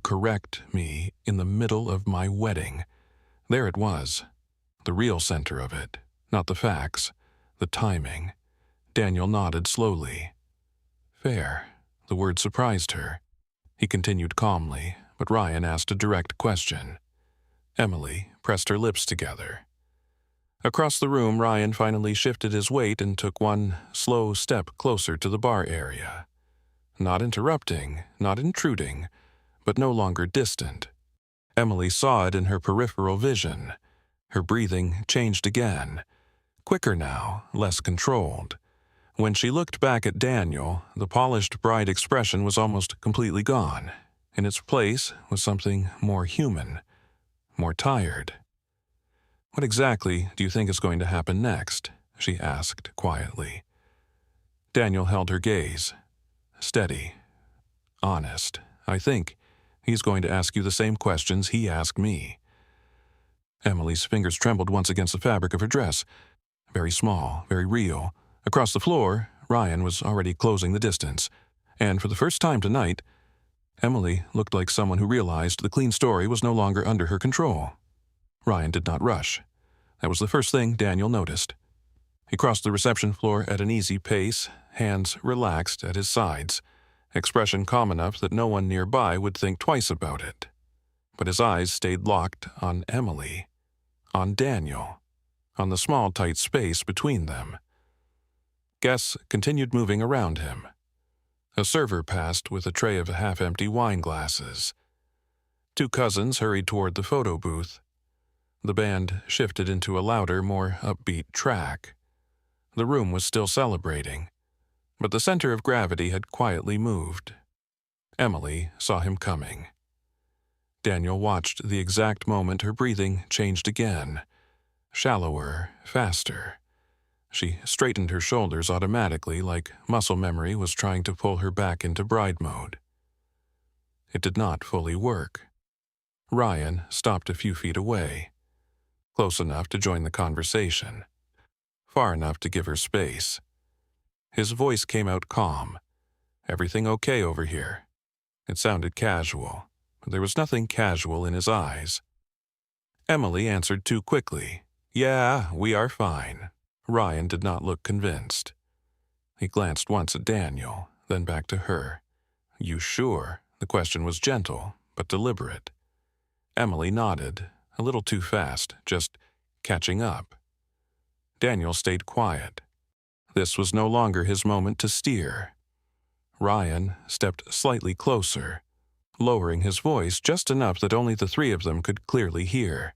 S1: correct me in the middle of my wedding. There it was. The real center of it. Not the facts. The timing. Daniel nodded slowly. Fair. The word surprised her. He continued calmly, but Ryan asked a direct question. Emily pressed her lips together. Across the room, Ryan finally shifted his weight and took one slow step closer to the bar area. Not interrupting, not intruding, but no longer distant. Emily saw it in her peripheral vision. Her breathing changed again. Quicker now, less controlled. When she looked back at Daniel, the polished bride expression was almost completely gone. In its place was something more human, more tired. "What exactly do you think is going to happen next?" she asked quietly. Daniel held her gaze. Steady. Honest. "I think he's going to ask you the same questions he asked me." Emily's fingers trembled once against the fabric of her dress. Very small, very real. Across the floor, Ryan was already closing the distance. And for the first time tonight, Emily looked like someone who realized the clean story was no longer under her control. Ryan did not rush. That was the first thing Daniel noticed. He crossed the reception floor at an easy pace, hands relaxed at his sides, expression calm enough that no one nearby would think twice about it. But his eyes stayed locked on Emily, on Daniel, on the small, tight space between them. Guests continued moving around him. A server passed with a tray of half-empty wine glasses. 2 cousins hurried toward the photo booth. The band shifted into a louder, more upbeat track. The room was still celebrating, but the center of gravity had quietly moved. Emily saw him coming. Daniel watched the exact moment her breathing changed again. Shallower, faster. She straightened her shoulders automatically, like muscle memory was trying to pull her back into bride mode. It did not fully work. Ryan stopped a few feet away, close enough to join the conversation, far enough to give her space. His voice came out calm. "Everything okay over here?" It sounded casual, but there was nothing casual in his eyes. Emily answered too quickly. "Yeah, we are fine." Ryan did not look convinced. He glanced once at Daniel, then back to her. "You sure?" The question was gentle, but deliberate. Emily nodded, a little too fast, just catching up. Daniel stayed quiet. This was no longer his moment to steer. Ryan stepped slightly closer, lowering his voice just enough that only the three of them could clearly hear.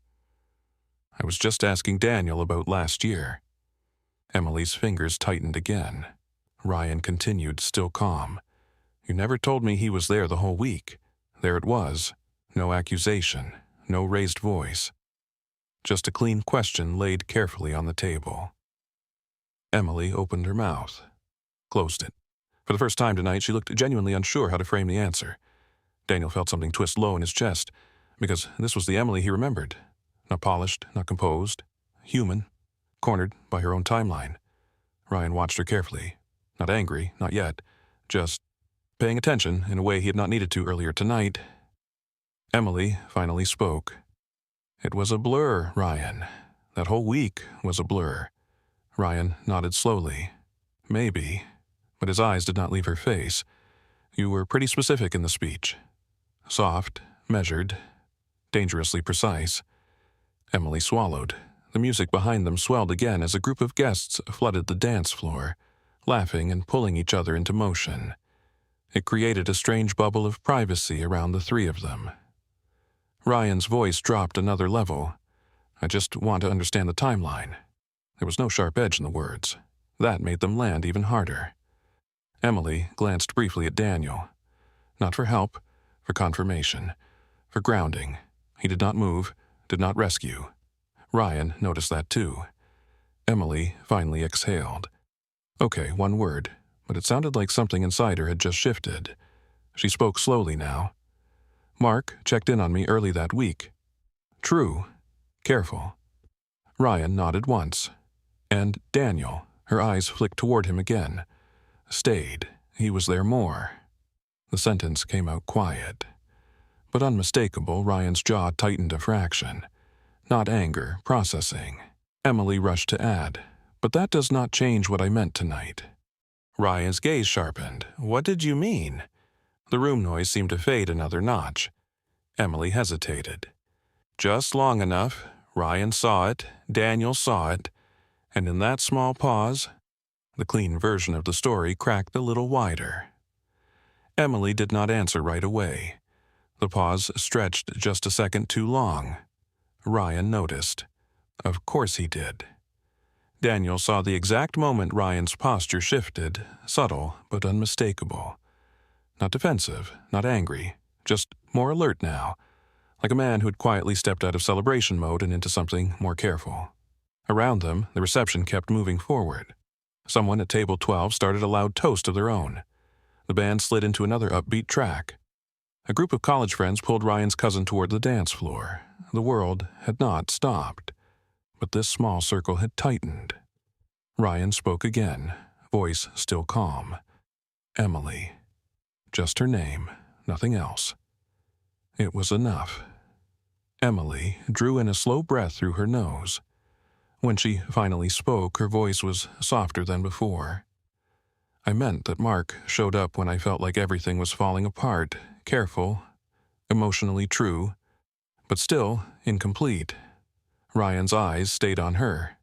S1: I was just asking Daniel about last year. Emily's fingers tightened again. Ryan continued, still calm. You never told me he was there the whole week. There it was. No accusation, no raised voice. Just a clean question laid carefully on the table. Emily opened her mouth, closed it. For the first time tonight, she looked genuinely unsure how to frame the answer. Daniel felt something twist low in his chest, because this was the Emily he remembered. Not polished, not composed, human, cornered by her own timeline. Ryan watched her carefully. Not angry, not yet, just paying attention in a way he had not needed to earlier tonight. Emily finally spoke. It was a blur, Ryan. That whole week was a blur. Ryan nodded slowly. Maybe, but his eyes did not leave her face. You were pretty specific in the speech. Soft, measured, dangerously precise. Emily swallowed. The music behind them swelled again as a group of guests flooded the dance floor, laughing and pulling each other into motion. It created a strange bubble of privacy around the three of them. Ryan's voice dropped another level. I just want to understand the timeline. There was no sharp edge in the words. That made them land even harder. Emily glanced briefly at Daniel. Not for help, for confirmation, for grounding. He did not move, did not rescue. Ryan noticed that too. Emily finally exhaled. Okay, one word, but it sounded like something inside her had just shifted. She spoke slowly now. Mark checked in on me early that week. True. Careful. Ryan nodded once. And Daniel, her eyes flicked toward him again. Stayed. He was there more. The sentence came out quiet. But unmistakable, Ryan's jaw tightened a fraction. Not anger, processing. Emily rushed to add, but that does not change what I meant tonight. Ryan's gaze sharpened. What did you mean? The room noise seemed to fade another notch. Emily hesitated. Just long enough. Ryan saw it, Daniel saw it, and in that small pause, the clean version of the story cracked a little wider. Emily did not answer right away. The pause stretched just a second too long. Ryan noticed. Of course he did. Daniel saw the exact moment Ryan's posture shifted, subtle but unmistakable. Not defensive, not angry, just more alert now, like a man who had quietly stepped out of celebration mode and into something more careful. Around them, the reception kept moving forward. Someone at table 12 started a loud toast of their own. The band slid into another upbeat track. A group of college friends pulled Ryan's cousin toward the dance floor. The world had not stopped, but this small circle had tightened. Ryan spoke again, voice still calm. Emily. Just her name, nothing else. It was enough. Emily drew in a slow breath through her nose. When she finally spoke, her voice was softer than before. I meant that Mark showed up when I felt like everything was falling apart, careful, emotionally true, but still incomplete. Ryan's eyes stayed on her.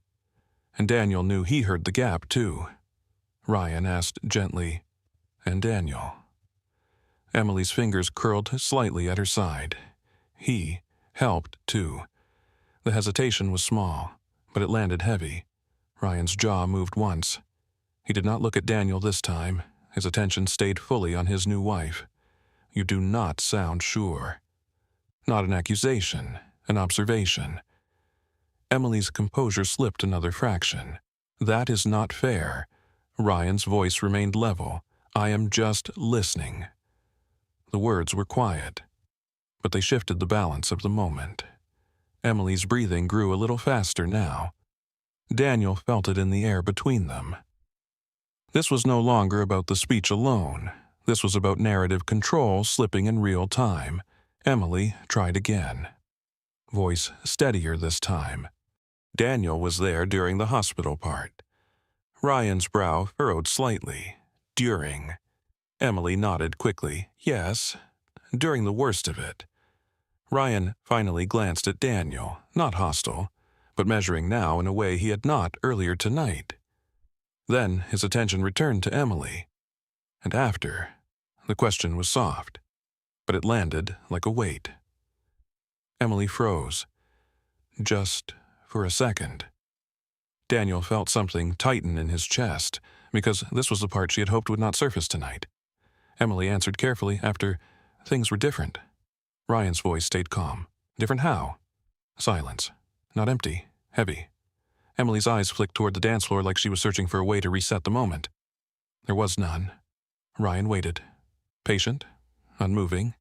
S1: And Daniel knew he heard the gap, too. Ryan asked gently, and Daniel? Emily's fingers curled slightly at her side. He helped, too. The hesitation was small, but it landed heavy. Ryan's jaw moved once. He did not look at Daniel this time. His attention stayed fully on his new wife. You do not sound sure. Not an accusation, an observation. Emily's composure slipped another fraction. That is not fair. Ryan's voice remained level. I am just listening. The words were quiet, but they shifted the balance of the moment. Emily's breathing grew a little faster now. Daniel felt it in the air between them. This was no longer about the speech alone. This was about narrative control slipping in real time. Emily tried again. Voice steadier this time. Daniel was there during the hospital part. Ryan's brow furrowed slightly. During. Emily nodded quickly. Yes, during the worst of it. Ryan finally glanced at Daniel, not hostile, but measuring now in a way he had not earlier tonight. Then his attention returned to Emily. And after, the question was soft. but it landed like a weight. Emily froze, just for a second. Daniel felt something tighten in his chest, because this was the part she had hoped would not surface tonight. Emily answered carefully after things were different. Ryan's voice stayed calm. Different how? Silence. Not empty. Heavy. Emily's eyes flicked toward the dance floor like she was searching for a way to reset the moment. There was none. Ryan waited. Patient. Unmoving.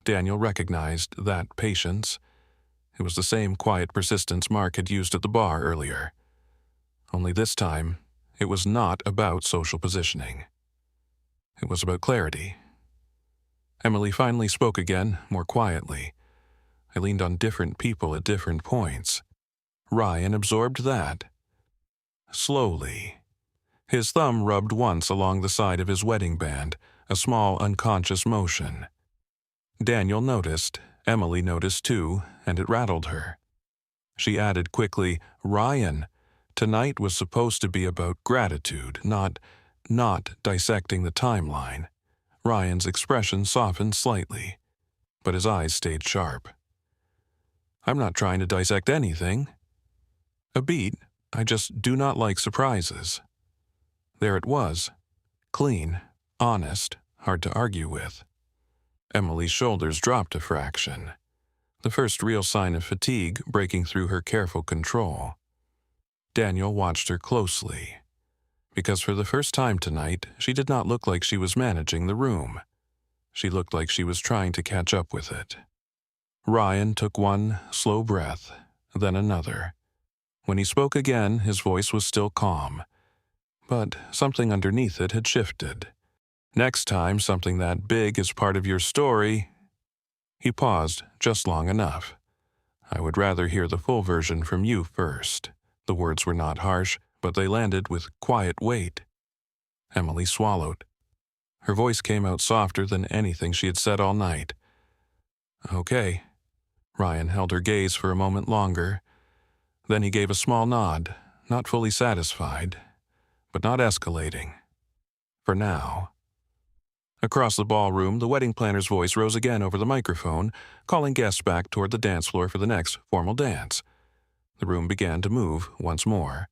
S1: Daniel recognized that patience. It was the same quiet persistence Mark had used at the bar earlier. Only this time, it was not about social positioning. It was about clarity. Emily finally spoke again, more quietly. I leaned on different people at different points. Ryan absorbed that. Slowly. His thumb rubbed once along the side of his wedding band, a small unconscious motion. Daniel noticed, Emily noticed too, and it rattled her. She added quickly, Ryan, tonight was supposed to be about gratitude, not dissecting the timeline. Ryan's expression softened slightly, but his eyes stayed sharp. I'm not trying to dissect anything. A beat, I just do not like surprises. There it was. Clean, honest, hard to argue with. Emily's shoulders dropped a fraction, the first real sign of fatigue breaking through her careful control. Daniel watched her closely, because for the first time tonight, she did not look like she was managing the room. She looked like she was trying to catch up with it. Ryan took one slow breath, then another. When he spoke again, his voice was still calm, but something underneath it had shifted. Next time something that big is part of your story... He paused just long enough. I would rather hear the full version from you first. The words were not harsh, but they landed with quiet weight. Emily swallowed. Her voice came out softer than anything she had said all night. Okay. Ryan held her gaze for a moment longer. Then he gave a small nod, not fully satisfied, but not escalating. For now. Across the ballroom, the wedding planner's voice rose again over the microphone, calling guests back toward the dance floor for the next formal dance. The room began to move once more,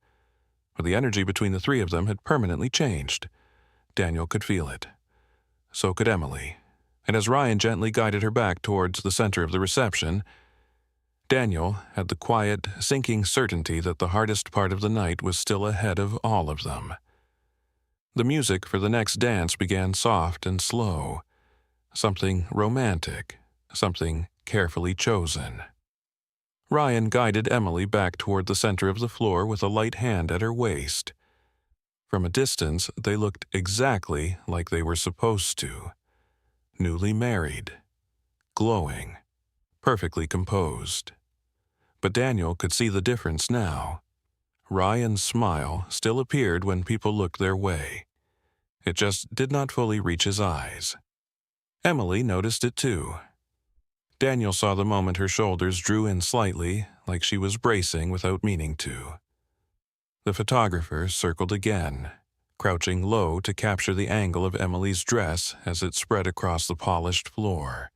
S1: but the energy between the three of them had permanently changed. Daniel could feel it. So could Emily. And as Ryan gently guided her back towards the center of the reception, Daniel had the quiet, sinking certainty that the hardest part of the night was still ahead of all of them. The music for the next dance began soft and slow, something romantic, something carefully chosen. Ryan guided Emily back toward the center of the floor with a light hand at her waist. From a distance, they looked exactly like they were supposed to. Newly married, glowing, perfectly composed. But Daniel could see the difference now. Ryan's smile still appeared when people looked their way. It just did not fully reach his eyes. Emily noticed it too. Daniel saw the moment her shoulders drew in slightly, like she was bracing without meaning to. The photographer circled again, crouching low to capture the angle of Emily's dress as it spread across the polished floor.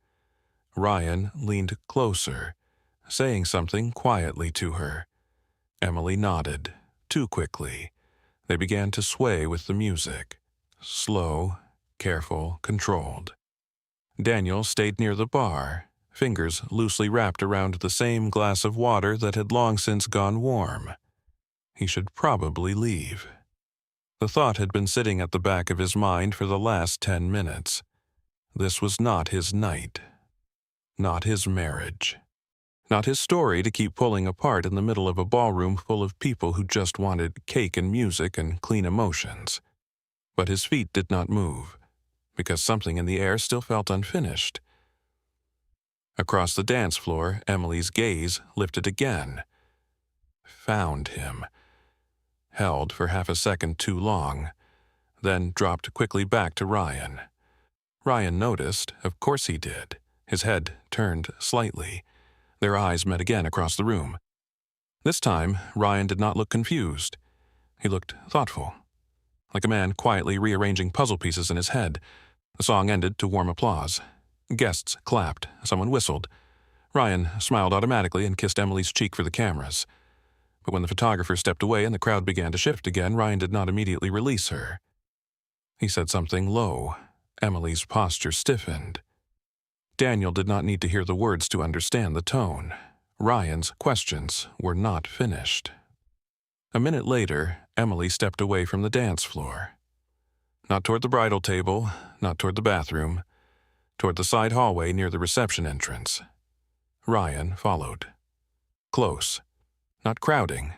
S1: Ryan leaned closer, saying something quietly to her. Emily nodded, too quickly. They began to sway with the music. Slow, careful, controlled. Daniel stayed near the bar, fingers loosely wrapped around the same glass of water that had long since gone warm. He should probably leave. The thought had been sitting at the back of his mind for the last 10 minutes. This was not his night. Not his marriage. Not his story to keep pulling apart in the middle of a ballroom full of people who just wanted cake and music and clean emotions. But his feet did not move, because something in the air still felt unfinished. Across the dance floor, Emily's gaze lifted again. Found him. Held for half a second too long, then dropped quickly back to Ryan. Ryan noticed, of course he did. His head turned slightly. Their eyes met again across the room. This time, Ryan did not look confused. He looked thoughtful, like a man quietly rearranging puzzle pieces in his head. The song ended to warm applause. Guests clapped. Someone whistled. Ryan smiled automatically and kissed Emily's cheek for the cameras. But when the photographer stepped away and the crowd began to shift again, Ryan did not immediately release her. He said something low. Emily's posture stiffened. Daniel did not need to hear the words to understand the tone. Ryan's questions were not finished. A minute later, Emily stepped away from the dance floor. Not toward the bridal table, not toward the bathroom, toward the side hallway near the reception entrance. Ryan followed. Close. Not crowding,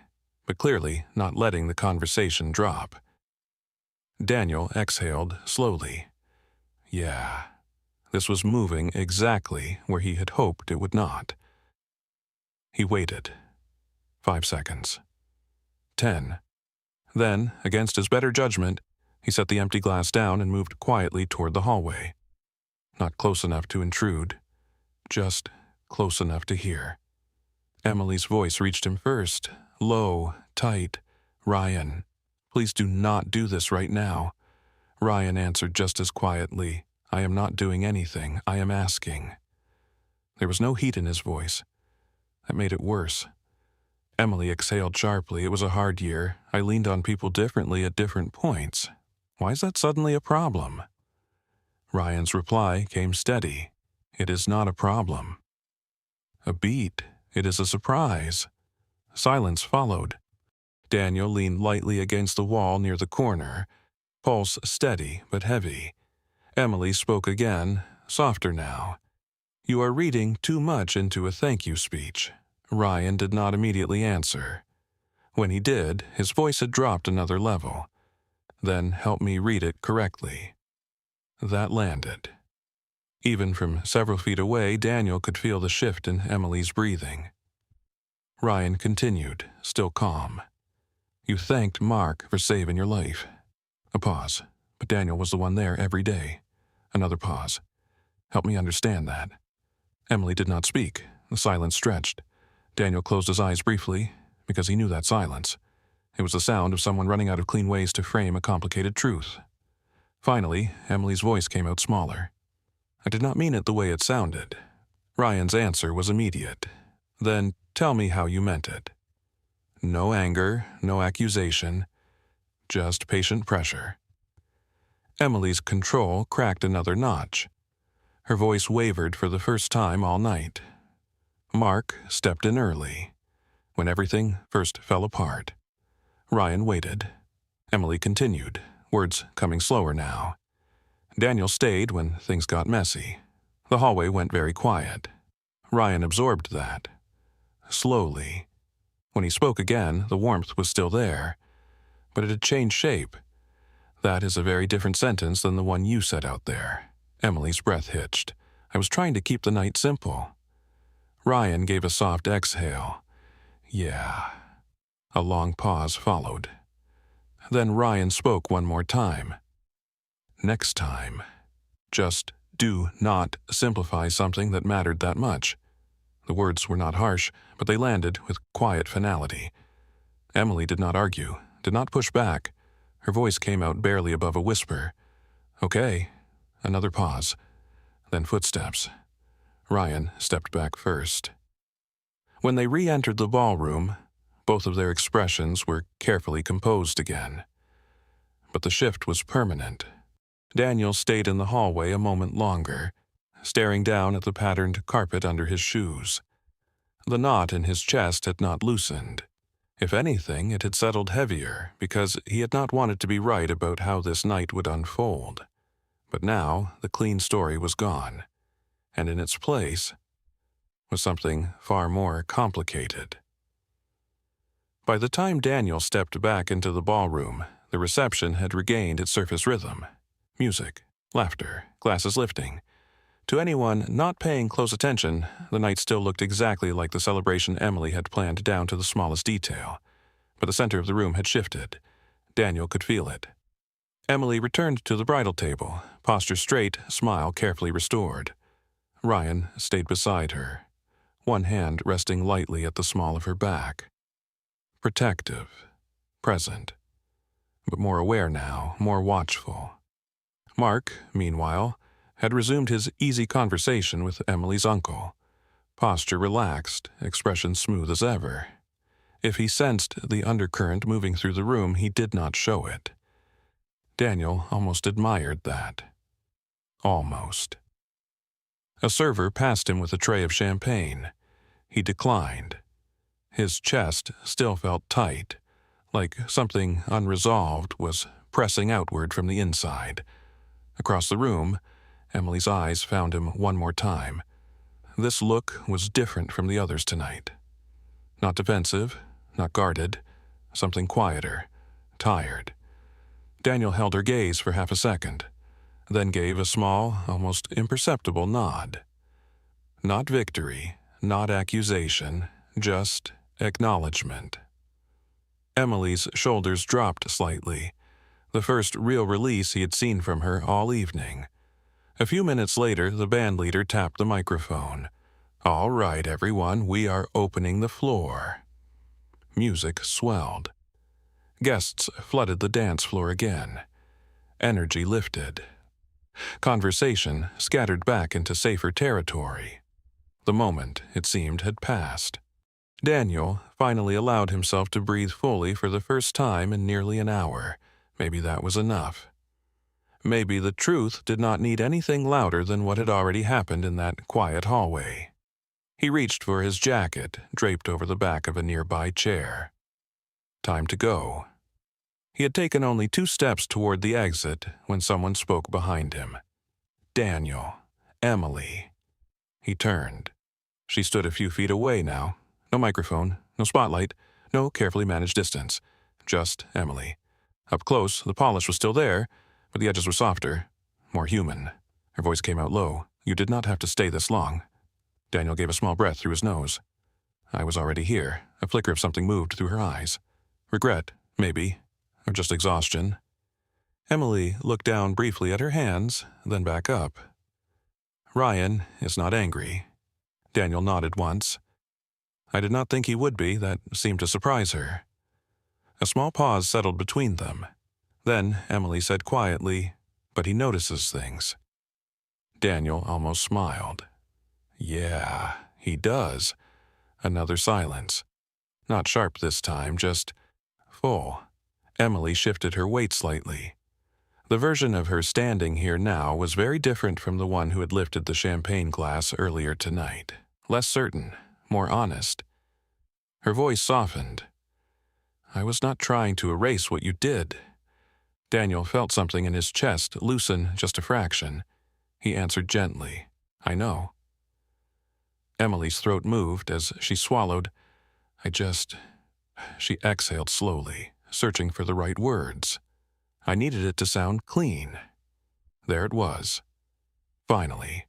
S1: but clearly not letting the conversation drop. Daniel exhaled slowly. Yeah, this was moving exactly where he had hoped it would not. He waited. 5 seconds. 10. Then, against his better judgment, he set the empty glass down and moved quietly toward the hallway. Not close enough to intrude, just close enough to hear. Emily's voice reached him first, low, tight. "Ryan, please do not do this right now." Ryan answered just as quietly, "I am not doing anything. I am asking." There was no heat in his voice. That made it worse. Emily exhaled sharply. It was a hard year. I leaned on people differently at different points. Why is that suddenly a problem? Ryan's reply came steady. "It is not a problem." A beat. "It is a surprise." Silence followed. Daniel leaned lightly against the wall near the corner, pulse steady but heavy. Emily spoke again, softer now. "You are reading too much into a thank you speech." Ryan did not immediately answer. When he did, his voice had dropped another level. "Then help me read it correctly." That landed. Even from several feet away, Daniel could feel the shift in Emily's breathing. Ryan continued, still calm. "You thanked Mark for saving your life." A pause, but Daniel was the one there every day. Another pause. "Help me understand that." Emily did not speak. The silence stretched. Daniel closed his eyes briefly, because he knew that silence. It was the sound of someone running out of clean ways to frame a complicated truth. Finally, Emily's voice came out smaller. "I did not mean it the way it sounded." Ryan's answer was immediate. "Then tell me how you meant it." No anger, no accusation, just patient pressure. Emily's control cracked another notch. Her voice wavered for the first time all night. Mark stepped in early, when everything first fell apart. Ryan waited. Emily continued, words coming slower now. Daniel stayed when things got messy. The hallway went very quiet. Ryan absorbed that. Slowly. When he spoke again, the warmth was still there, but it had changed shape. "That is a very different sentence than the one you said out there." Emily's breath hitched. "I was trying to keep the night simple." Ryan gave a soft exhale. "Yeah." A long pause followed. Then Ryan spoke one more time. "Next time, just do not simplify something that mattered that much." The words were not harsh, but they landed with quiet finality. Emily did not argue, did not push back. Her voice came out barely above a whisper. "Okay." Another pause. Then footsteps. Ryan stepped back first. When they re-entered the ballroom, both of their expressions were carefully composed again. But the shift was permanent. Daniel stayed in the hallway a moment longer, staring down at the patterned carpet under his shoes. The knot in his chest had not loosened. If anything, it had settled heavier because he had not wanted to be right about how this night would unfold. But now the clean story was gone, and in its place was something far more complicated. By the time Daniel stepped back into the ballroom, the reception had regained its surface rhythm. Music, laughter, glasses lifting. To anyone not paying close attention, the night still looked exactly like the celebration Emily had planned down to the smallest detail. But the center of the room had shifted. Daniel could feel it. Emily returned to the bridal table, posture straight, smile carefully restored. Ryan stayed beside her, one hand resting lightly at the small of her back. Protective, present, but more aware now, more watchful. Mark, meanwhile, had resumed his easy conversation with Emily's uncle, posture relaxed, expression smooth as ever. If he sensed the undercurrent moving through the room, he did not show it. Daniel almost admired that. Almost. A server passed him with a tray of champagne. He declined. His chest still felt tight, like something unresolved was pressing outward from the inside. Across the room, Emily's eyes found him one more time. This look was different from the others tonight. Not defensive, not guarded, something quieter, tired. Daniel held her gaze for half a second, then gave a small, almost imperceptible nod. Not victory, not accusation, just acknowledgement. Emily's shoulders dropped slightly, the first real release he had seen from her all evening. A few minutes later, the bandleader tapped the microphone. "All right, everyone, we are opening the floor." Music swelled. Guests flooded the dance floor again. Energy lifted. Conversation scattered back into safer territory. The moment, it seemed, had passed. Daniel finally allowed himself to breathe fully for the first time in nearly an hour. Maybe that was enough. Maybe the truth did not need anything louder than what had already happened in that quiet hallway. He reached for his jacket, draped over the back of a nearby chair. Time to go. He had taken only 2 steps toward the exit when someone spoke behind him. "Daniel. Emily." He turned. She stood a few feet away now. No microphone, no spotlight, no carefully managed distance. Just Emily. Up close, the polish was still there, but the edges were softer, more human. Her voice came out low. "You did not have to stay this long." Daniel gave a small breath through his nose. "I was already here." A flicker of something moved through her eyes. Regret, maybe, or just exhaustion. Emily looked down briefly at her hands, then back up. "Ryan is not angry." Daniel nodded once. "I did not think he would be. That seemed to surprise her." A small pause settled between them. Then Emily said quietly, "But he notices things." Daniel almost smiled. "Yeah, he does." Another silence. Not sharp this time, just full. Emily shifted her weight slightly. The version of her standing here now was very different from the one who had lifted the champagne glass earlier tonight. Less certain, more honest. Her voice softened. "I was not trying to erase what you did." Daniel felt something in his chest loosen just a fraction. He answered gently, "I know." Emily's throat moved as she swallowed. She exhaled slowly, searching for the right words. I needed it to sound clean. There it was. Finally.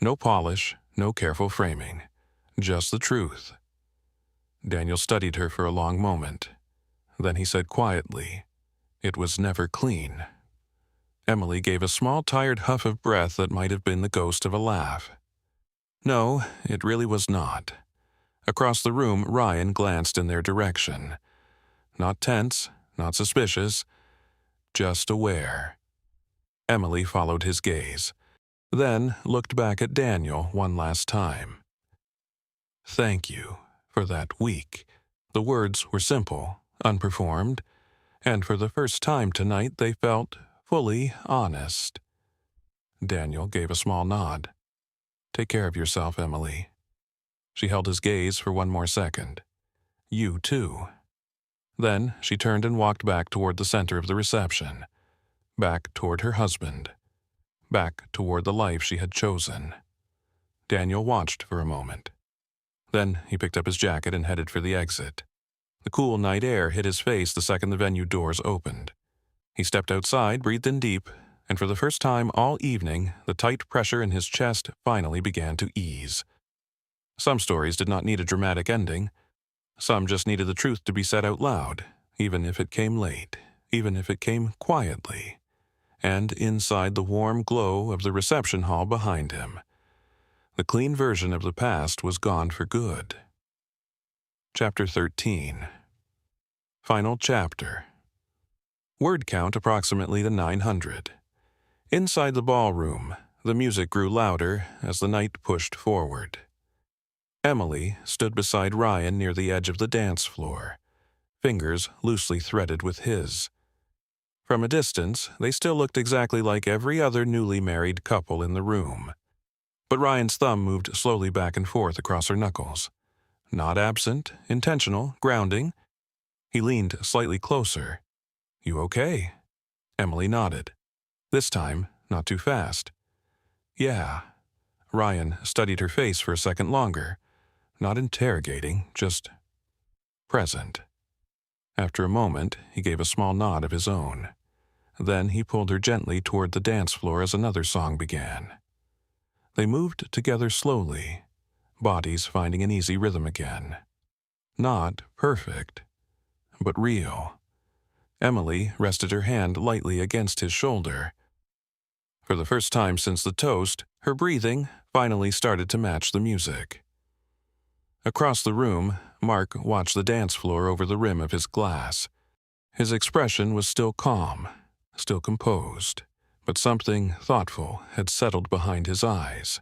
S1: No polish, no careful framing. Just the truth. Daniel studied her for a long moment. Then he said quietly, "It was never clean." Emily gave a small, tired huff of breath that might have been the ghost of a laugh. No, it really was not. Across the room, Ryan glanced in their direction. Not tense, not suspicious, just aware. Emily followed his gaze, then looked back at Daniel one last time. "Thank you for that week." The words were simple, unperformed, and for the first time tonight they felt fully honest. Daniel gave a small nod. "Take care of yourself, Emily." She held his gaze for one more second. "You too." Then she turned and walked back toward the center of the reception, back toward her husband, back toward the life she had chosen. Daniel watched for a moment. Then he picked up his jacket and headed for the exit. The cool night air hit his face the second the venue doors opened. He stepped outside, breathed in deep, and for the first time all evening, the tight pressure in his chest finally began to ease. Some stories did not need a dramatic ending. Some just needed the truth to be said out loud, even if it came late, even if it came quietly, and inside the warm glow of the reception hall behind him. The clean version of the past was gone for good. Chapter 13. Final chapter. Word count approximately to 900. Inside the ballroom, The music grew louder as the night pushed forward. Emily stood beside Ryan near the edge of the dance floor, fingers loosely threaded with his. From a distance, they still looked exactly like every other newly married couple in the room. But Ryan's thumb moved slowly back and forth across her knuckles. Not absent, intentional, grounding. He leaned slightly closer. "You okay?" Emily nodded. This time, not too fast. "Yeah." Ryan studied her face for a second longer. Not interrogating, just present. After a moment, he gave a small nod of his own. Then he pulled her gently toward the dance floor as another song began. They moved together slowly, bodies finding an easy rhythm again. Not perfect, but real. Emily rested her hand lightly against his shoulder. For the first time since the toast, her breathing finally started to match the music. Across the room, Mark watched the dance floor over the rim of his glass. His expression was still calm, still composed, but something thoughtful had settled behind his eyes.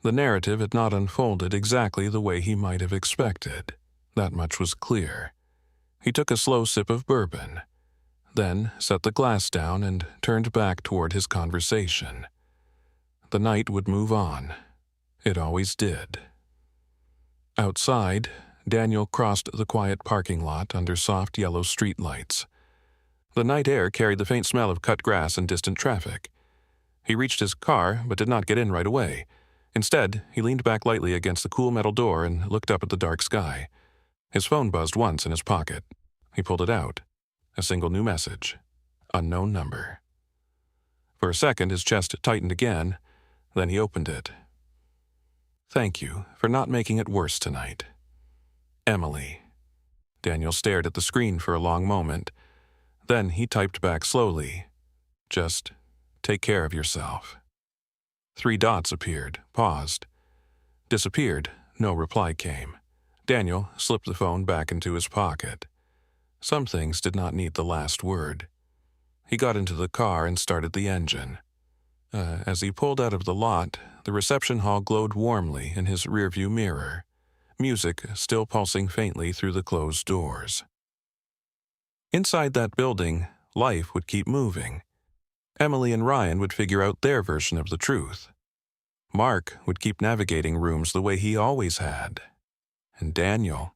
S1: The narrative had not unfolded exactly the way he might have expected. That much was clear. He took a slow sip of bourbon, then set the glass down and turned back toward his conversation. The night would move on. It always did. Outside, Daniel crossed the quiet parking lot under soft yellow streetlights. The night air carried the faint smell of cut grass and distant traffic. He reached his car but did not get in right away. Instead, he leaned back lightly against the cool metal door and looked up at the dark sky. His phone buzzed once in his pocket. He pulled it out. A single new message. Unknown number. For a second, his chest tightened again. Then he opened it. "Thank you for not making it worse tonight. Emily." Daniel stared at the screen for a long moment. Then he typed back slowly. "Just take care of yourself." 3 dots appeared, paused, disappeared. No reply came. Daniel slipped the phone back into his pocket. Some things did not need the last word. He got into the car and started the engine. As he pulled out of the lot, the reception hall glowed warmly in his rearview mirror, music still pulsing faintly through the closed doors. Inside that building, life would keep moving. Emily and Ryan would figure out their version of the truth. Mark would keep navigating rooms the way he always had. And Daniel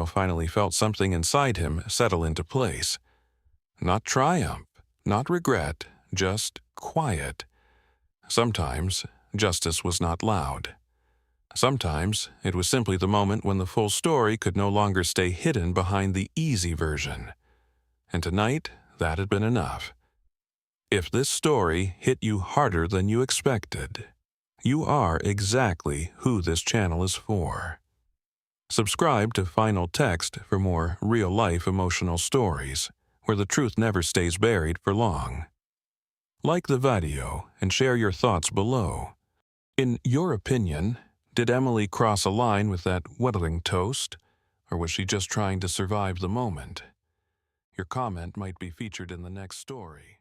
S1: finally felt something inside him settle into place. Not triumph, not regret, just quiet. Sometimes justice was not loud. Sometimes it was simply the moment when the full story could no longer stay hidden behind the easy version. And tonight, that had been enough. If this story hit you harder than you expected, you are exactly who this channel is for. Subscribe to FinalText for more real-life emotional stories, where the truth never stays buried for long. Like the video and share your thoughts below. In your opinion, did Emily cross a line with that wedding toast, or was she just trying to survive the moment? Your comment might be featured in the next story.